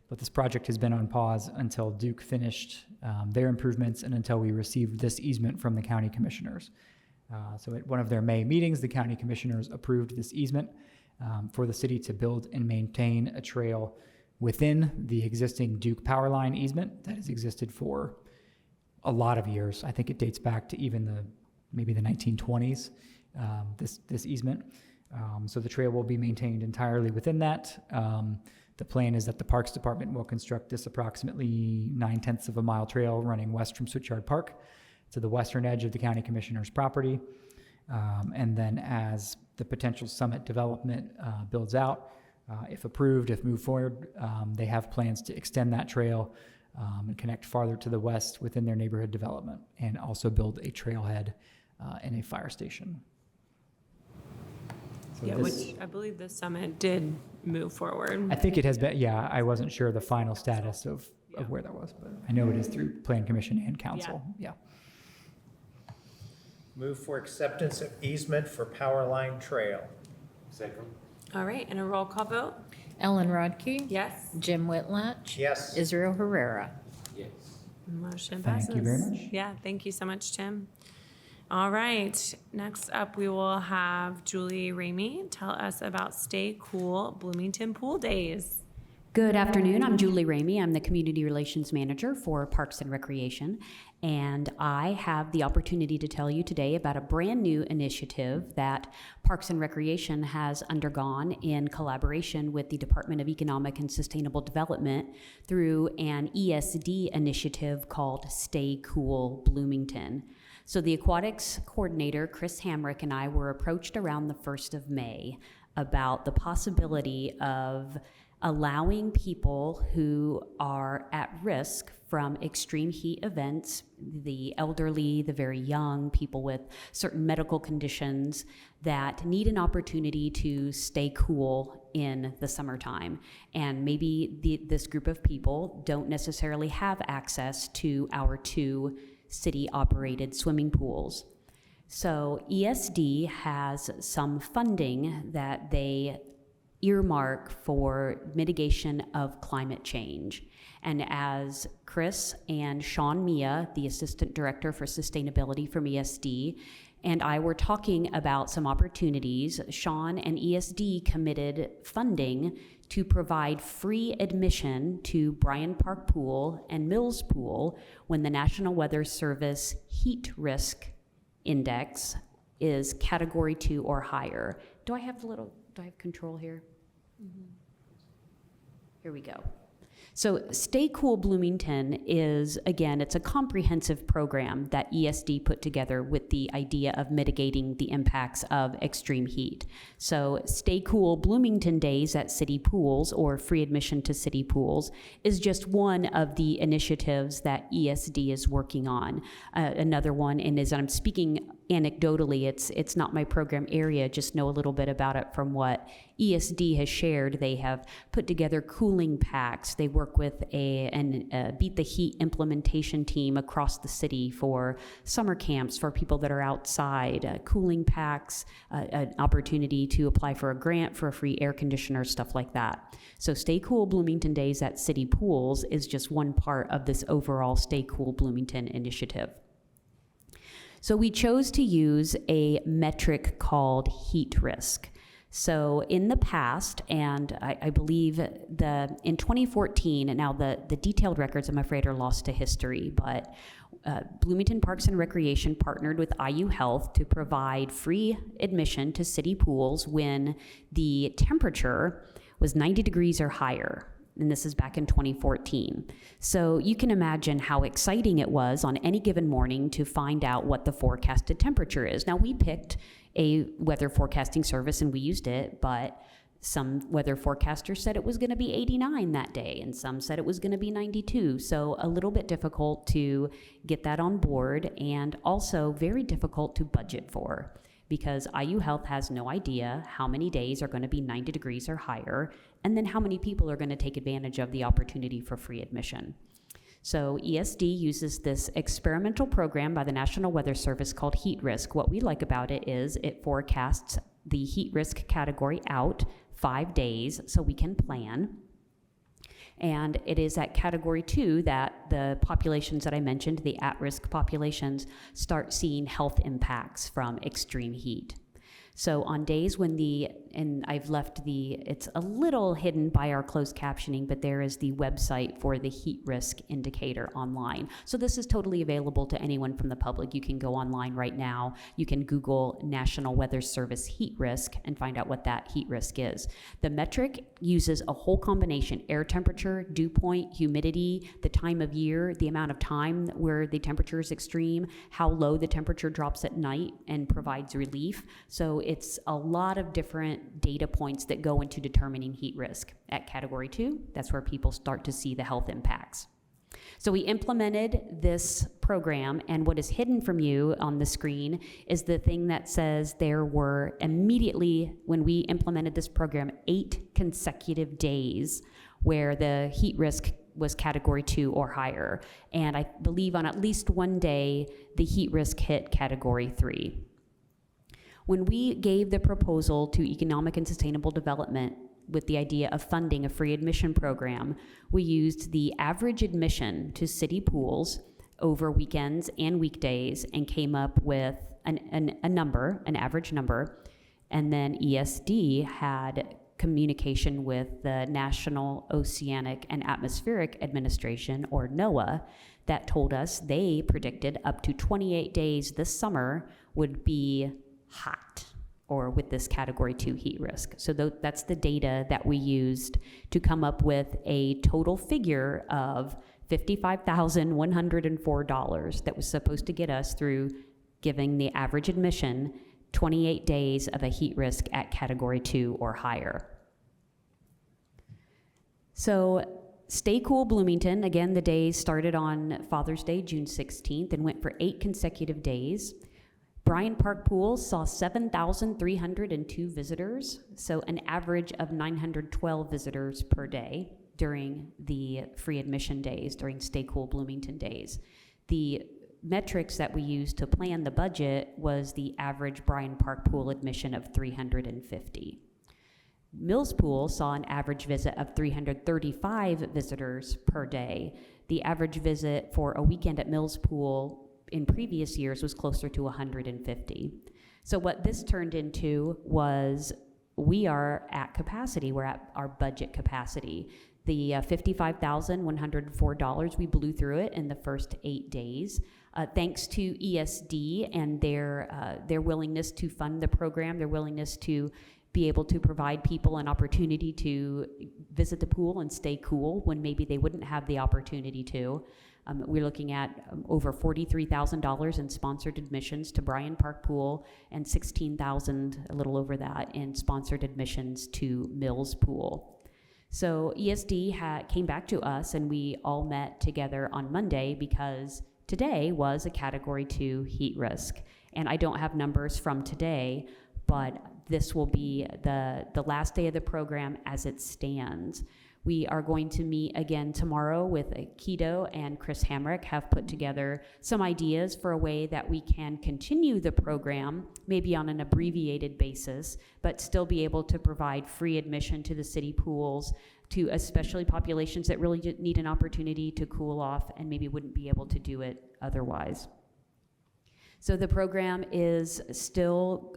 but this project has been on pause until Duke finished their improvements and until we received this easement from the county commissioners. So at one of their May meetings, the county commissioners approved this easement for the city to build and maintain a trail within the existing Duke power line easement that has existed for a lot of years. I think it dates back to even maybe the 1920s, this easement. So the trail will be maintained entirely within that. The plan is that the Parks Department will construct this approximately 9/10 of a mile trail running west from Switchyard Park to the western edge of the county commissioner's property. And then as the potential summit development builds out, if approved, if moved forward, they have plans to extend that trail and connect farther to the west within their neighborhood development and also build a trailhead and a fire station. So Yeah, this- which I believe the summit did move forward. I think it has been, yeah, I wasn't sure the final status of where that was, but I know it is through Plan Commission and Council, yeah. Move for acceptance of easement for Power Line Trail. Second? All right, and a roll call vote? Ellen Rodkey. Yes? Jim Whitlatch. Yes? Israel Herrera. Yes. Motion Thank passes. you very much. Yeah, thank you so much, Tim. All right, next up we will have Julie Ramey tell us about Stay Cool Bloomington Pool Days. Good afternoon. I'm Julie Ramey. I'm the Community Relations Manager for Parks and Recreation, and I have the opportunity to tell you today about a brand new initiative that Parks and Recreation has undergone in collaboration with the Department of Economic and Sustainable Development through an ESD initiative called Stay Cool Bloomington. So the aquatics coordinator, Chris Hamrick, and I were approached around the 1st of May about the possibility of allowing people who are at risk from extreme heat events, the elderly, the very young, people with certain medical conditions that need an opportunity to stay cool in the summertime. And maybe this group of people don't necessarily have access to our 2 city-operated swimming pools. So ESD has some funding that they earmark for mitigation of climate change. And as Chris and Sean Mia, the Assistant Director for Sustainability from ESD, and I were talking about some opportunities, Sean and ESD committed funding to provide free admission to Bryan Park Pool and Mills Pool when the National Weather Service Heat Risk Index is Category 2 or higher. Do I have control here? Here we go. So Stay Cool Bloomington is, again, it's a comprehensive program that ESD put together with the idea of mitigating the impacts of extreme heat. So Stay Cool Bloomington Days at city pools, or free admission to city pools, is just one of the initiatives that ESD is working on. Another one, and as I'm speaking anecdotally, it's not my program area, just know a little bit about it from what ESD has shared. They have put together cooling packs. They work with a Beat the Heat implementation team across the city for summer camps for people that are outside, cooling packs, an opportunity to apply for a grant for a free air conditioner, stuff like that. So Stay Cool Bloomington Days at city pools is just one part of this overall Stay Cool Bloomington initiative. So we chose to use a metric called heat risk. So in the past, and I believe in 2014, now the detailed records I'm afraid are lost to history, but Bloomington Parks and Recreation partnered with IU Health to provide free admission to city pools when the temperature was 90 degrees or higher. And this is back in 2014. So you can imagine how exciting it was on any given morning to find out what the forecasted temperature is. Now, we picked a weather forecasting service and we used it, but some weather forecasters said it was going to be 89 that day, and some said it was going to be 92. So a little bit difficult to get that on board, and also very difficult to budget for, because IU Health has no idea how many days are going to be 90 degrees or higher, and then how many people are going to take advantage of the opportunity for free admission. So ESD uses this experimental program by the National Weather Service called Heat Risk. What we like about it is it forecasts the heat risk category out 5 days so we can plan. And it is at Category 2 that the populations that I mentioned, the at-risk populations, start seeing health impacts from extreme heat. So on days when and I've left it's a little hidden by our closed captioning, but there is the website for the heat risk indicator online. So this is totally available to anyone from the public. You can go online right now. You can Google National Weather Service heat risk and find out what that heat risk is. The metric uses a whole combination: air temperature, dew point, humidity, the time of year, the amount of time where the temperature is extreme, how low the temperature drops at night and provides relief. So it's a lot of different data points that go into determining heat risk. At Category 2, that's where people start to see the health impacts. So we implemented this program, and what is hidden from you on the screen is the thing that says there were immediately, when we implemented this program, 8 consecutive days where the heat risk was Category 2 or higher. And I believe on at least one day, the heat risk hit Category 3. When we gave the proposal to Economic and Sustainable Development with the idea of funding a free admission program, we used the average admission to city pools over weekends and weekdays and came up with a number, an average number. And then ESD had communication with the National Oceanic and Atmospheric Administration, or NOAA, that told us they predicted up to 28 days this summer would be hot, or with this category 2 heat risk. So that's the data that we used to come up with a total figure of $55,104 that was supposed to get us through giving the average admission 28 days of a heat risk at category 2 or higher. So Stay Cool Bloomington, again, the days started on Father's Day, June 16th, and went for 8 consecutive days. Bryant Park Pool saw 7,302 visitors, so an average of 912 visitors per day during the free admission days, during Stay Cool Bloomington days. The metrics that we used to plan the budget was the average Bryant Park Pool admission of 350. Mills Pool saw an average visit of 335 visitors per day. The average visit for a weekend at Mills Pool in previous years was closer to 150. So what this turned into was we are at capacity. We're at our budget capacity. The $55,104, we blew through it in the first 8 days. Thanks to ESD and their willingness to fund the program, their willingness to be able to provide people an opportunity to visit the pool and stay cool when maybe they wouldn't have the opportunity to. We're looking at over $43,000 in sponsored admissions to Bryant Park Pool and $16,000, a little over that, in sponsored admissions to Mills Pool. So ESD came back to us and we all met together on Monday because today was a category 2 heat risk. And I don't have numbers from today, but this will be the last day of the program as it stands. We are going to meet again tomorrow with Keto and Chris Hamrick have put together some ideas for a way that we can continue the program, maybe on an abbreviated basis, but still be able to provide free admission to the city pools, to especially populations that really need an opportunity to cool off and maybe wouldn't be able to do it otherwise. So the program is still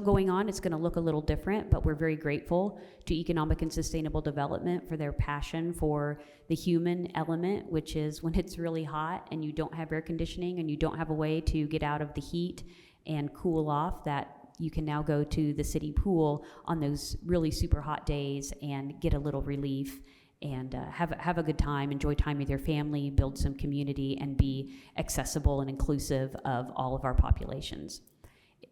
going on. It's going to look a little different, but we're very grateful to Economic and Sustainable Development for their passion for the human element, which is when it's really hot and you don't have air conditioning and you don't have a way to get out of the heat and cool off, that you can now go to the city pool on those really super hot days and get a little relief and have a good time, enjoy time with your family, build some community, and be accessible and inclusive of all of our populations.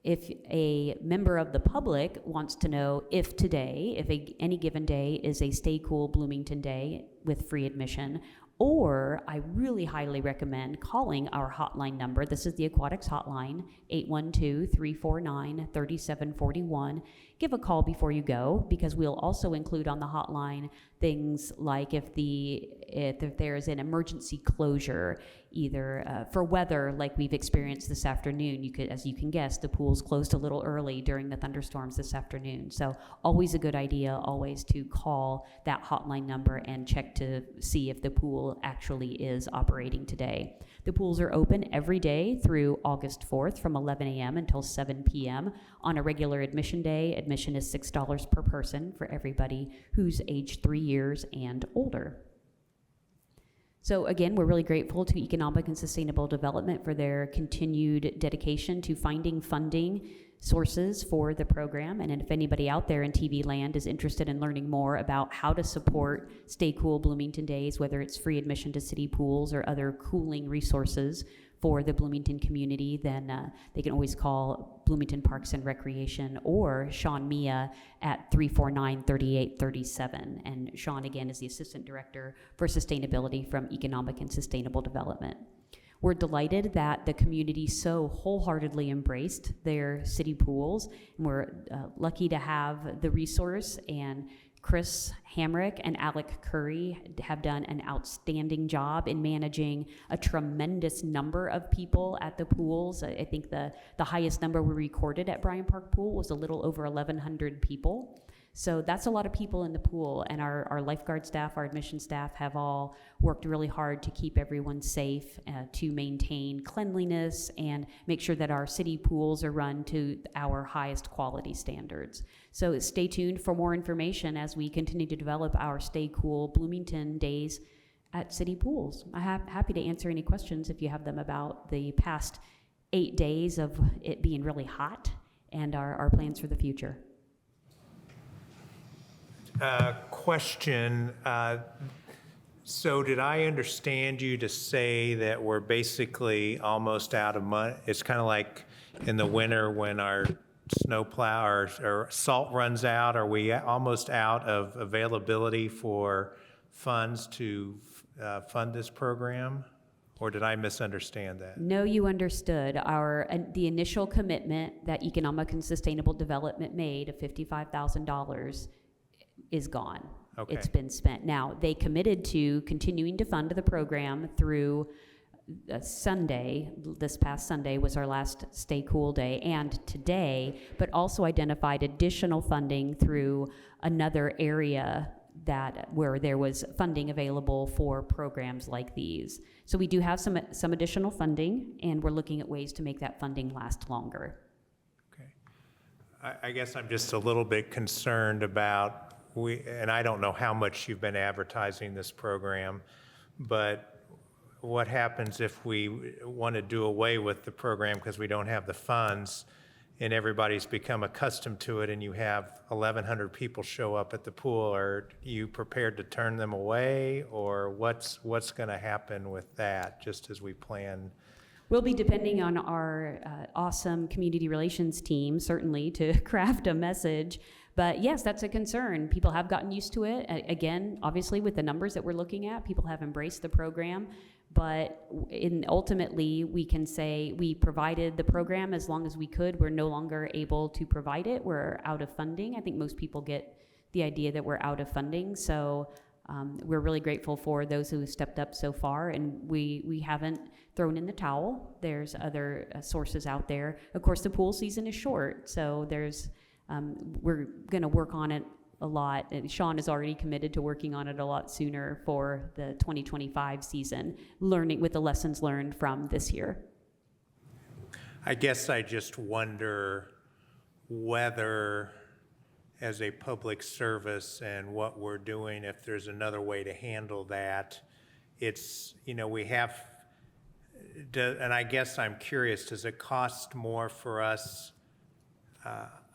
If a member of the public wants to know if today, any given day is a Stay Cool Bloomington Day with free admission, or I really highly recommend calling our hotline number. This is the Aquatics Hotline, 812-349-3741. Give a call before you go, because we'll also include on the hotline things like if there is an emergency closure, either for weather like we've experienced this afternoon. As you can guess, the pool's closed a little early during the thunderstorms this afternoon. So always a good idea, always to call that hotline number and check to see if the pool actually is operating today. The pools are open every day through August 4th from 11 a.m. until 7 p.m. On a regular admission day, admission is $6 per person for everybody who's age 3 years and older. So again, we're really grateful to Economic and Sustainable Development for their continued dedication to finding funding sources for the program. And if anybody out there in TV land is interested in learning more about how to support Stay Cool Bloomington Days, whether it's free admission to city pools or other cooling resources for the Bloomington community, then they can always call Bloomington Parks and Recreation or Sean Mia at 349-3837. And Sean, again, is the Assistant Director for Sustainability from Economic and Sustainable Development. We're delighted that the community so wholeheartedly embraced their city pools. And we're lucky to have the resource, and Chris Hamrick and Alec Curry have done an outstanding job in managing a tremendous number of people at the pools. I think the highest number we recorded at Bryant Park Pool was a little over 1,100 people. So that's a lot of people in the pool, and our lifeguard staff, our admission staff have all worked really hard to keep everyone safe, to maintain cleanliness and make sure that our city pools are run to our highest quality standards. So stay tuned for more information as we continue to develop our Stay Cool Bloomington days at city pools. I'm happy to answer any questions if you have them about the past 8 days of it being really hot and our plans for the future. Question. So did I understand you to say that we're basically almost out of money? It's kind of like in the winter when our snowplow or salt runs out. Are we almost out of availability for funds to fund this program? Or did I misunderstand that? No, you understood. The initial commitment that Economic and Sustainable Development made of $55,000 is gone. Okay. It's been spent. Now, they committed to continuing to fund the program through Sunday. This past Sunday was our last Stay Cool Day, and today, but also identified additional funding through another area where there was funding available for programs like these. So we do have some additional funding, and we're looking at ways to make that funding last longer. Okay. I guess I'm just a little bit concerned about and I don't know how much you've been advertising this program, but what happens if we want to do away with the program because we don't have the funds and everybody's become accustomed to it and you have 1,100 people show up at the pool? Are you prepared to turn them away, or what's going to happen with that just as we plan? We'll be depending on our awesome community relations team, certainly, to craft a message. But yes, that's a concern. People have gotten used to it. Again, obviously, with the numbers that we're looking at, people have embraced the program. But ultimately, we can say we provided the program as long as we could. We're no longer able to provide it. We're out of funding. I think most people get the idea that we're out of funding. So we're really grateful for those who have stepped up so far, and we haven't thrown in the towel. There's other sources out there. Of course, the pool season is short, so we're going to work on it a lot. And Sean is already committed to working on it a lot sooner for the 2025 season, learning with the lessons learned from this year. I guess I just wonder whether, as a public service and what we're doing, if there's another way to handle that. It's, we have, and I guess I'm curious, does it cost more for us?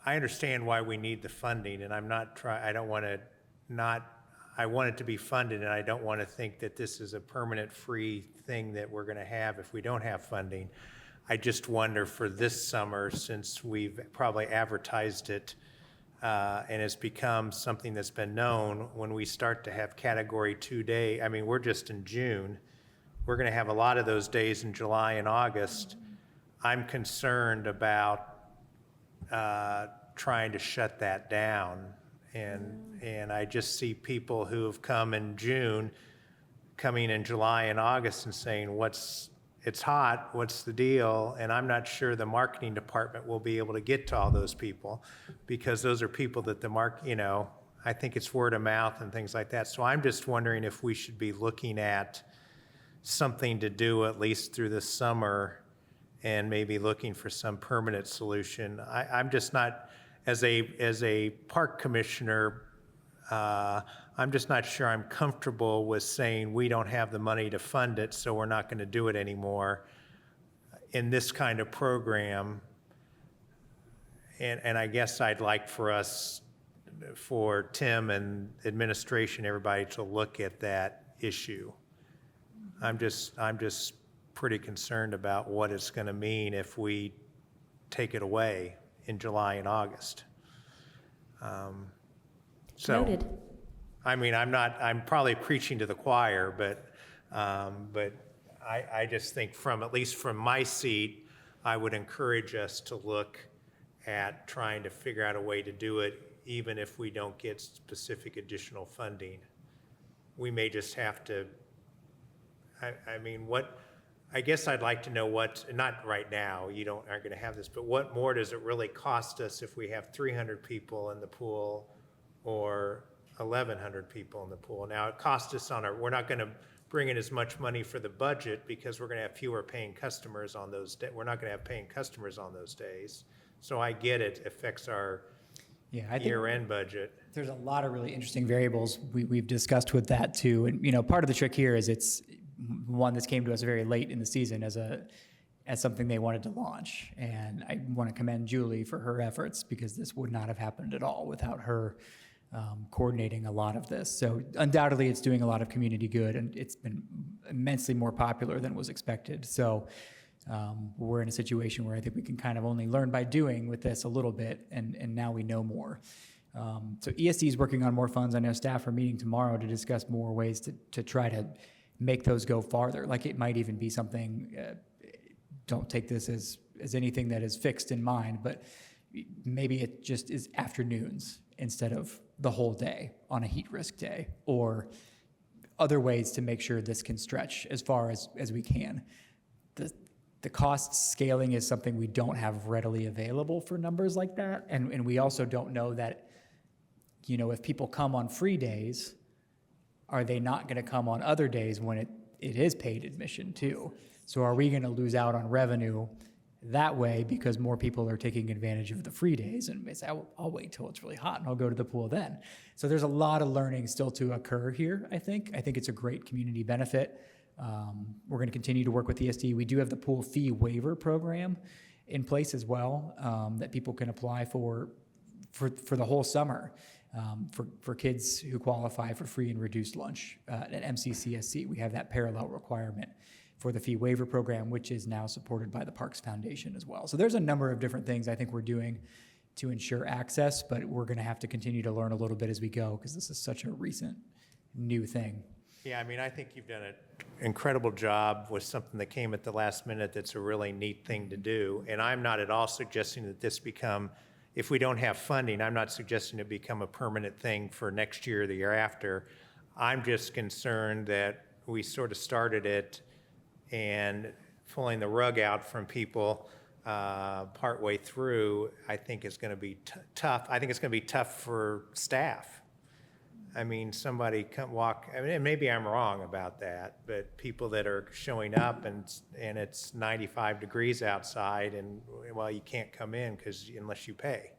I understand why we need the funding, and I want it to be funded, and I don't want to think that this is a permanent free thing that we're going to have if we don't have funding. I just wonder for this summer, since we've probably advertised it, and it's become something that's been known, when we start to have Category 2 day, I mean, we're just in June, we're going to have a lot of those days in July and August. I'm concerned about trying to shut that down, and I just see people who have come in June coming in July and August and saying, it's hot, what's the deal? And I'm not sure the marketing department will be able to get to all those people, because those are people that I think it's word of mouth and things like that. So I'm just wondering if we should be looking at something to do at least through the summer and maybe looking for some permanent solution. I'm just not, as a park commissioner, I'm just not sure I'm comfortable with saying we don't have the money to fund it, so we're not going to do it anymore in this kind of program. And I guess I'd like for Tim and administration, everybody, to look at that issue. I'm just pretty concerned about what it's going to mean if we take it away in July and August. Noted. I mean, I'm probably preaching to the choir, but I just think at least from my seat, I would encourage us to look at trying to figure out a way to do it, even if we don't get specific additional funding. We may just have to, I guess I'd like to know not right now, aren't going to have this, but what more does it really cost us if we have 300 people in the pool or 1,100 people in the pool. Now, it cost us we're not going to bring in as much money for the budget because we're going to have fewer paying customers on those days. We're not going to have paying customers on those days. So I get it affects our I think year-end budget. there's a lot of really interesting variables we've discussed with that too. And, part of the trick here is it's one that's came to us very late in the season as something they wanted to launch. And I want to commend Julie for her efforts because this would not have happened at all without her coordinating a lot of this. So undoubtedly it's doing a lot of community good, and it's been immensely more popular than was expected. So we're in a situation where I think we can kind of only learn by doing with this a little bit, and now we know more. So ESD is working on more funds. I know staff are meeting tomorrow to discuss more ways to try to make those go farther. Like it might even be something, don't take this as anything that is fixed in mind, but maybe it just is afternoons instead of the whole day on a heat risk day, or other ways to make sure this can stretch as far as we can. The cost scaling is something we don't have readily available for numbers like that. And we also don't know that, if people come on free days, are they not going to come on other days when it is paid admission too? So are we going to lose out on revenue that way because more people are taking advantage of the free days and may say, I'll wait till it's really hot and I'll go to the pool then. So there's a lot of learning still to occur here, I think. I think it's a great community benefit. We're going to continue to work with ESD. We do have the pool fee waiver program in place as well, that people can apply for the whole summer, for kids who qualify for free and reduced lunch at MCCSC. We have that parallel requirement for the fee waiver program, which is now supported by the Parks Foundation as well. So there's a number of different things I think we're doing to ensure access, but we're going to have to continue to learn a little bit as we go because this is such a recent new thing. Yeah, I think you've done an incredible job with something that came at the last minute that's a really neat thing to do. And I'm not at all suggesting that this become, if we don't have funding, I'm not suggesting it become a permanent thing for next year or the year after. I'm just concerned that we sort of started it and pulling the rug out from people partway through, I think is going to be tough. I think it's going to be tough for staff. Somebody and maybe I'm wrong about that, but people that are showing up and it's 95 degrees outside and, well, you can't come in unless you pay.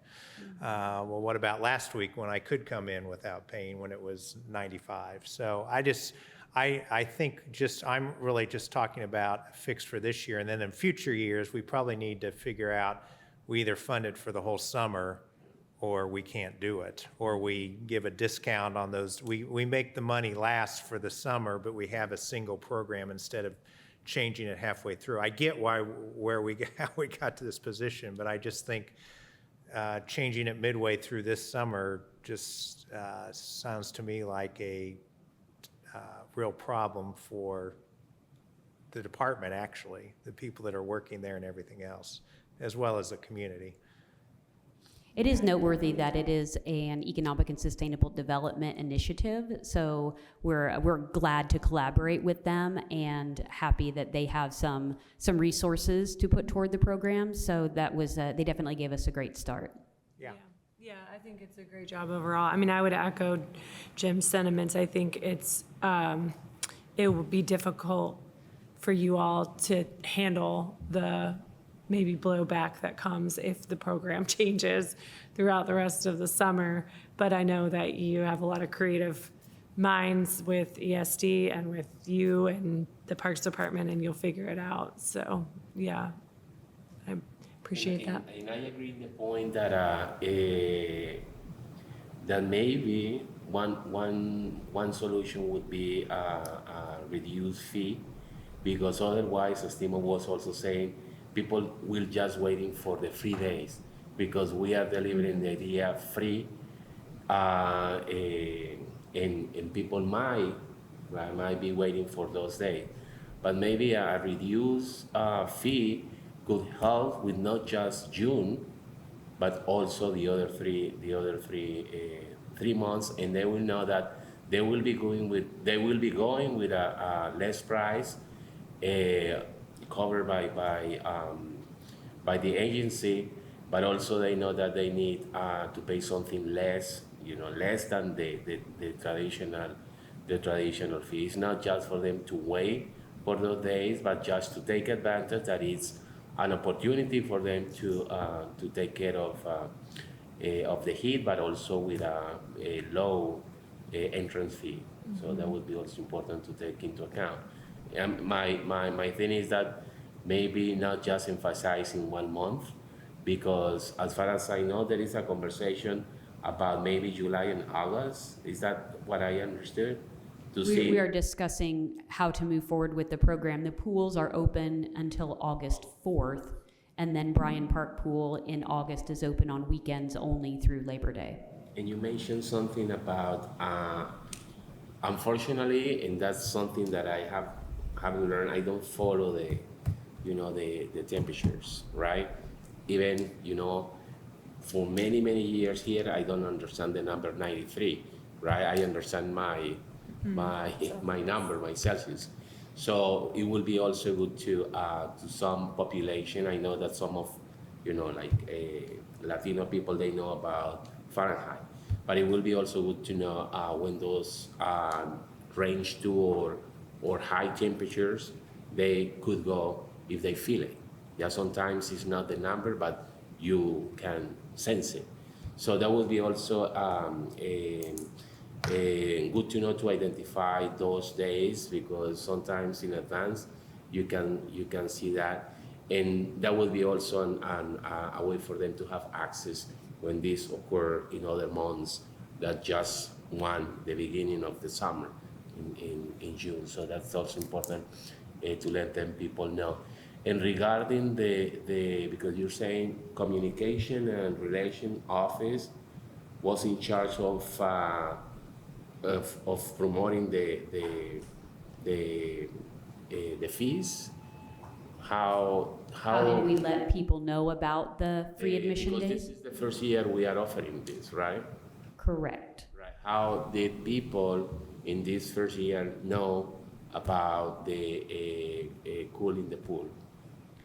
Well, what about last week when I could come in without paying when it was 95? So I think I'm really just talking about a fix for this year, and then in future years, we probably need to figure out, we either fund it for the whole summer or we can't do it, or we give a discount on those. We make the money last for the summer, but we have a single program instead of changing it halfway through. I get how we got to this position, but I just think changing it midway through this summer just sounds to me like a real problem for the department, actually, the people that are working there and everything else, as well as the community. It is noteworthy that it is an economic and sustainable development initiative, so we're glad to collaborate with them and happy that they have some resources to put toward the program. So that was they definitely gave us a great start. Yeah, I think it's a great job overall. I would echo Jim's sentiments. I think it would be difficult for you all to handle the maybe blowback that comes if the program changes throughout the rest of the summer. But I know that you have a lot of creative minds with ESD and with you and the Parks Department, and you'll figure it out. So, yeah, I appreciate that. And I agree in the point that that maybe one solution would be a reduced fee, because otherwise, as Timo was also saying, people will just waiting for the free days, because we are delivering the idea free, and people might be waiting for those days. But maybe a reduced fee could help with not just June, but also the other three 3 months, and they will know that they will be going with a less price, covered by the agency, but also they know that they need to pay something less, less than the traditional fee. It's not just for them to wait for those days, but just to take advantage that it's an opportunity for them to take care of the heat, but also with a low entrance fee. So that would be also important to take into account. And my thing is that maybe not just emphasizing 1 month, because as far as I know, there is a conversation about maybe July and August. Is that what I understood? We are discussing how to move forward with the program. The pools are open until August 4th, and then Bryan Park Pool in August is open on weekends only through Labor Day. And you mentioned something about, unfortunately, and that's something that I haven't learned. I don't follow the temperatures, right? Even, for many years here, I don't understand the number 93, right? I understand my number, my Celsius. So it will be also good to some population. I know that some of, Latino people, they know about Fahrenheit, but it will be also good to know when those range 2 or high temperatures, they could go if they feel it. Yeah, sometimes it's not the number, but you can sense it. So that would be also good to know to identify those days, because sometimes in advance you can see that, and that will be also a way for them to have access when this occur in other months that just the beginning of the summer in June. So that's also important to let them people know. And regarding because you're saying communication and relation office was in charge of promoting the fees, how did we let people know about the free admission because days? this is the first year we are offering this, right? Correct. Right. How did people in this first year know about the cooling the pool?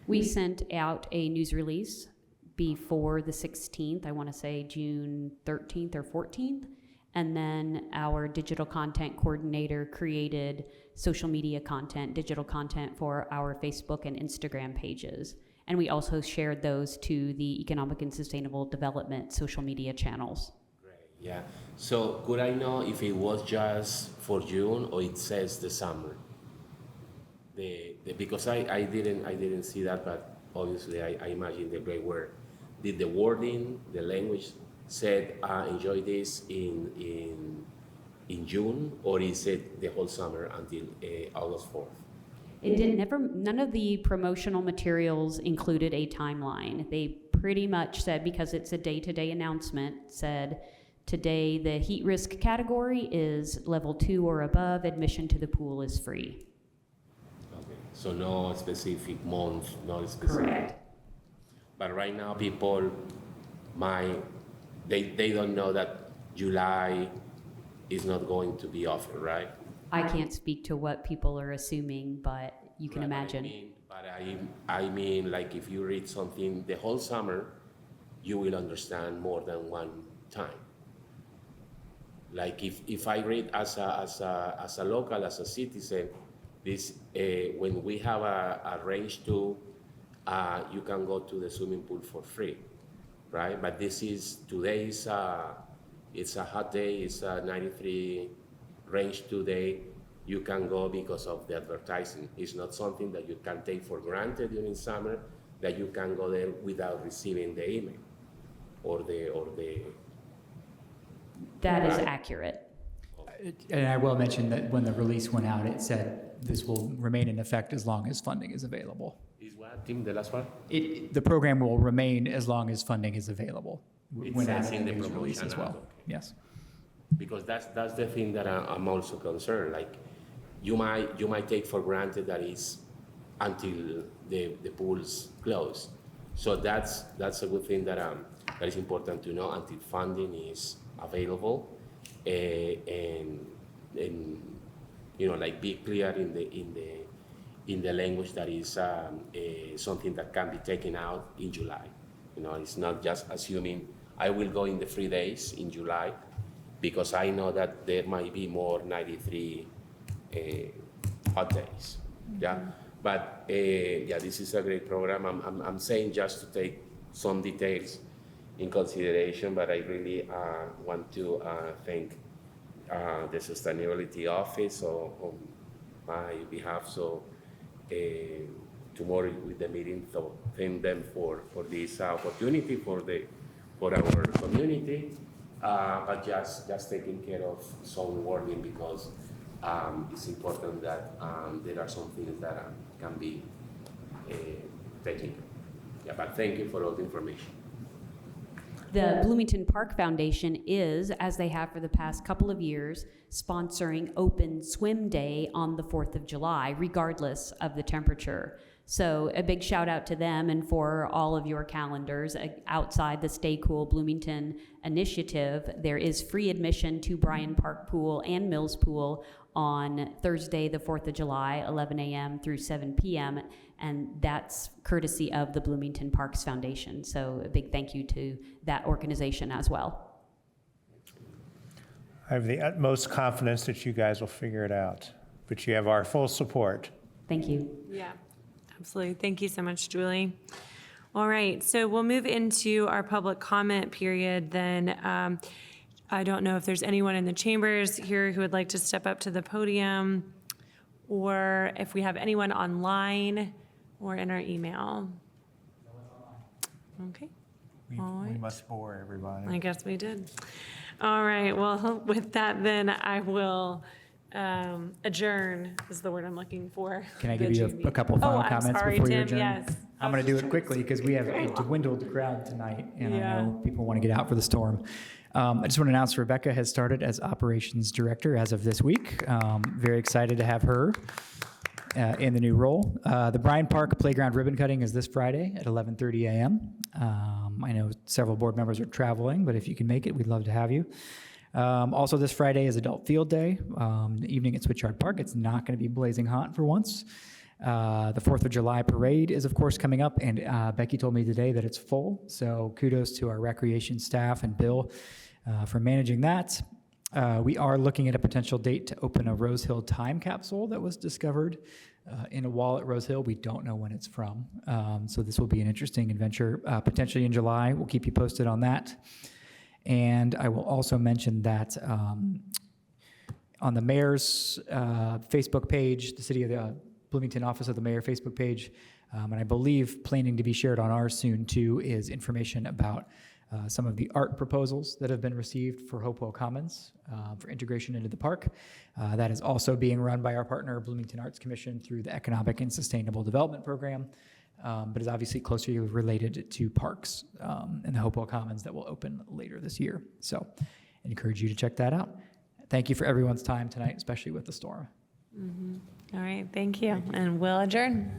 We sent out a news release before the 16th, I want to say June 13th or 14th, and then our digital content coordinator created social media content, digital content for our Facebook and Instagram pages. And we also shared those to the Economic and Sustainable Development social media channels. Great, yeah. So could I know if it was just for June or it says the summer? Because I didn't see that, but obviously I imagine the great word. Did the wording, the language said enjoy this in June, or is it the whole summer until August 4th? It did none of the promotional materials included a timeline. They pretty much said, because it's a day-to-day announcement, said today the heat risk category is level 2 or above, admission to the pool is free. So no specific month, no specific. Correct. But right now people they don't know that July is not going to be offered, right? I can't speak to what people are assuming, but you can imagine. I mean, like if you read something the whole summer, you will understand more than one time. Like if I read as a local, as a citizen, this when we have a range 2, you can go to the swimming pool for free, right? But today it's a hot day, it's a 93 range 2 day. You can go because of the advertising. It's not something that you can take for granted during summer, that you can go there without receiving the email or the. That is accurate. And I will mention that when the release went out, it said this will remain in effect as long as funding is available. Is what, Tim, the last one? The program will remain as long as funding is available. It when says added in the news release as well. promotion. Okay. Yes. Because that's the thing that I'm also concerned. Like you might take for granted that it's until the pools close. So that's a good thing that is important to know until funding is available, and like be clear in the language that is something that can be taken out in July, You know, it's not just assuming I will go in the 3 days in July, because I know that there might be more 93 hot days. Yeah, but yeah, this is a great program. I'm saying just to take some details in consideration, but I really want to thank the Sustainability Office on my behalf. So tomorrow with the meeting, so thank them for this opportunity for our community, but just taking care of some warning, because it's important that there are some things that can be taken. Yeah, but thank you for all the information. The Bloomington Park Foundation is, as they have for the past couple of years, sponsoring Open Swim Day on the 4th of July, regardless of the temperature. So a big shout out to them, and for all of your calendars outside the Stay Cool Bloomington initiative, there is free admission to Bryan Park Pool and Mills Pool on Thursday, the 4th of July, 11 a.m. through 7 p.m., and that's courtesy of the Bloomington Parks Foundation. So a big thank you to that organization as well. I have the utmost confidence that you guys will figure it out, but you have our full support. Thank you. Yeah, absolutely. Thank you so much, Julie. All right, so we'll move into our public comment period then. I don't know if there's anyone in the chambers here who would like to step up to the podium, or if we have anyone online or in our email. Okay. All We right. must bore everybody. I guess we did. All right, well, with that then, I will adjourn is the word I'm looking for. Can I the give you June a couple meeting. final I'm comments sorry, before you Tim, adjourn? yes. I'm going to do it quickly because we have a dwindled crowd tonight, and I Yeah. know people want to get out for the storm. I just want to announce Rebecca has started as operations director as of this week. Very excited to have her in the new role. The Bryan Park Playground ribbon cutting is this Friday at 11:30 a.m. I know several board members are traveling, but if you can make it, we'd love to have you. Also, this Friday is Adult Field Day, the evening at Switchyard Park. It's not going to be blazing hot for once. The 4th of July parade is, of course, coming up, and Becky told me today that it's full, so kudos to our recreation staff and Bill for managing that. We are looking at a potential date to open a Rose Hill time capsule that was discovered in a wall at Rose Hill. We don't know when it's from, so this will be an interesting adventure, potentially in July. We'll keep you posted on that. And I will also mention that on the mayor's Facebook page, the City of the Bloomington Office of the Mayor Facebook page, and I believe planning to be shared on ours soon too, is information about some of the art proposals that have been received for Hopewell Commons for integration into the park. That is also being run by our partner, Bloomington Arts Commission, through the Economic and Sustainable Development Program, but is obviously closely related to parks and the Hopewell Commons that will open later this year. So I encourage you to check that out. Thank you for everyone's time tonight, especially with the storm. All right, thank you. And we'll adjourn.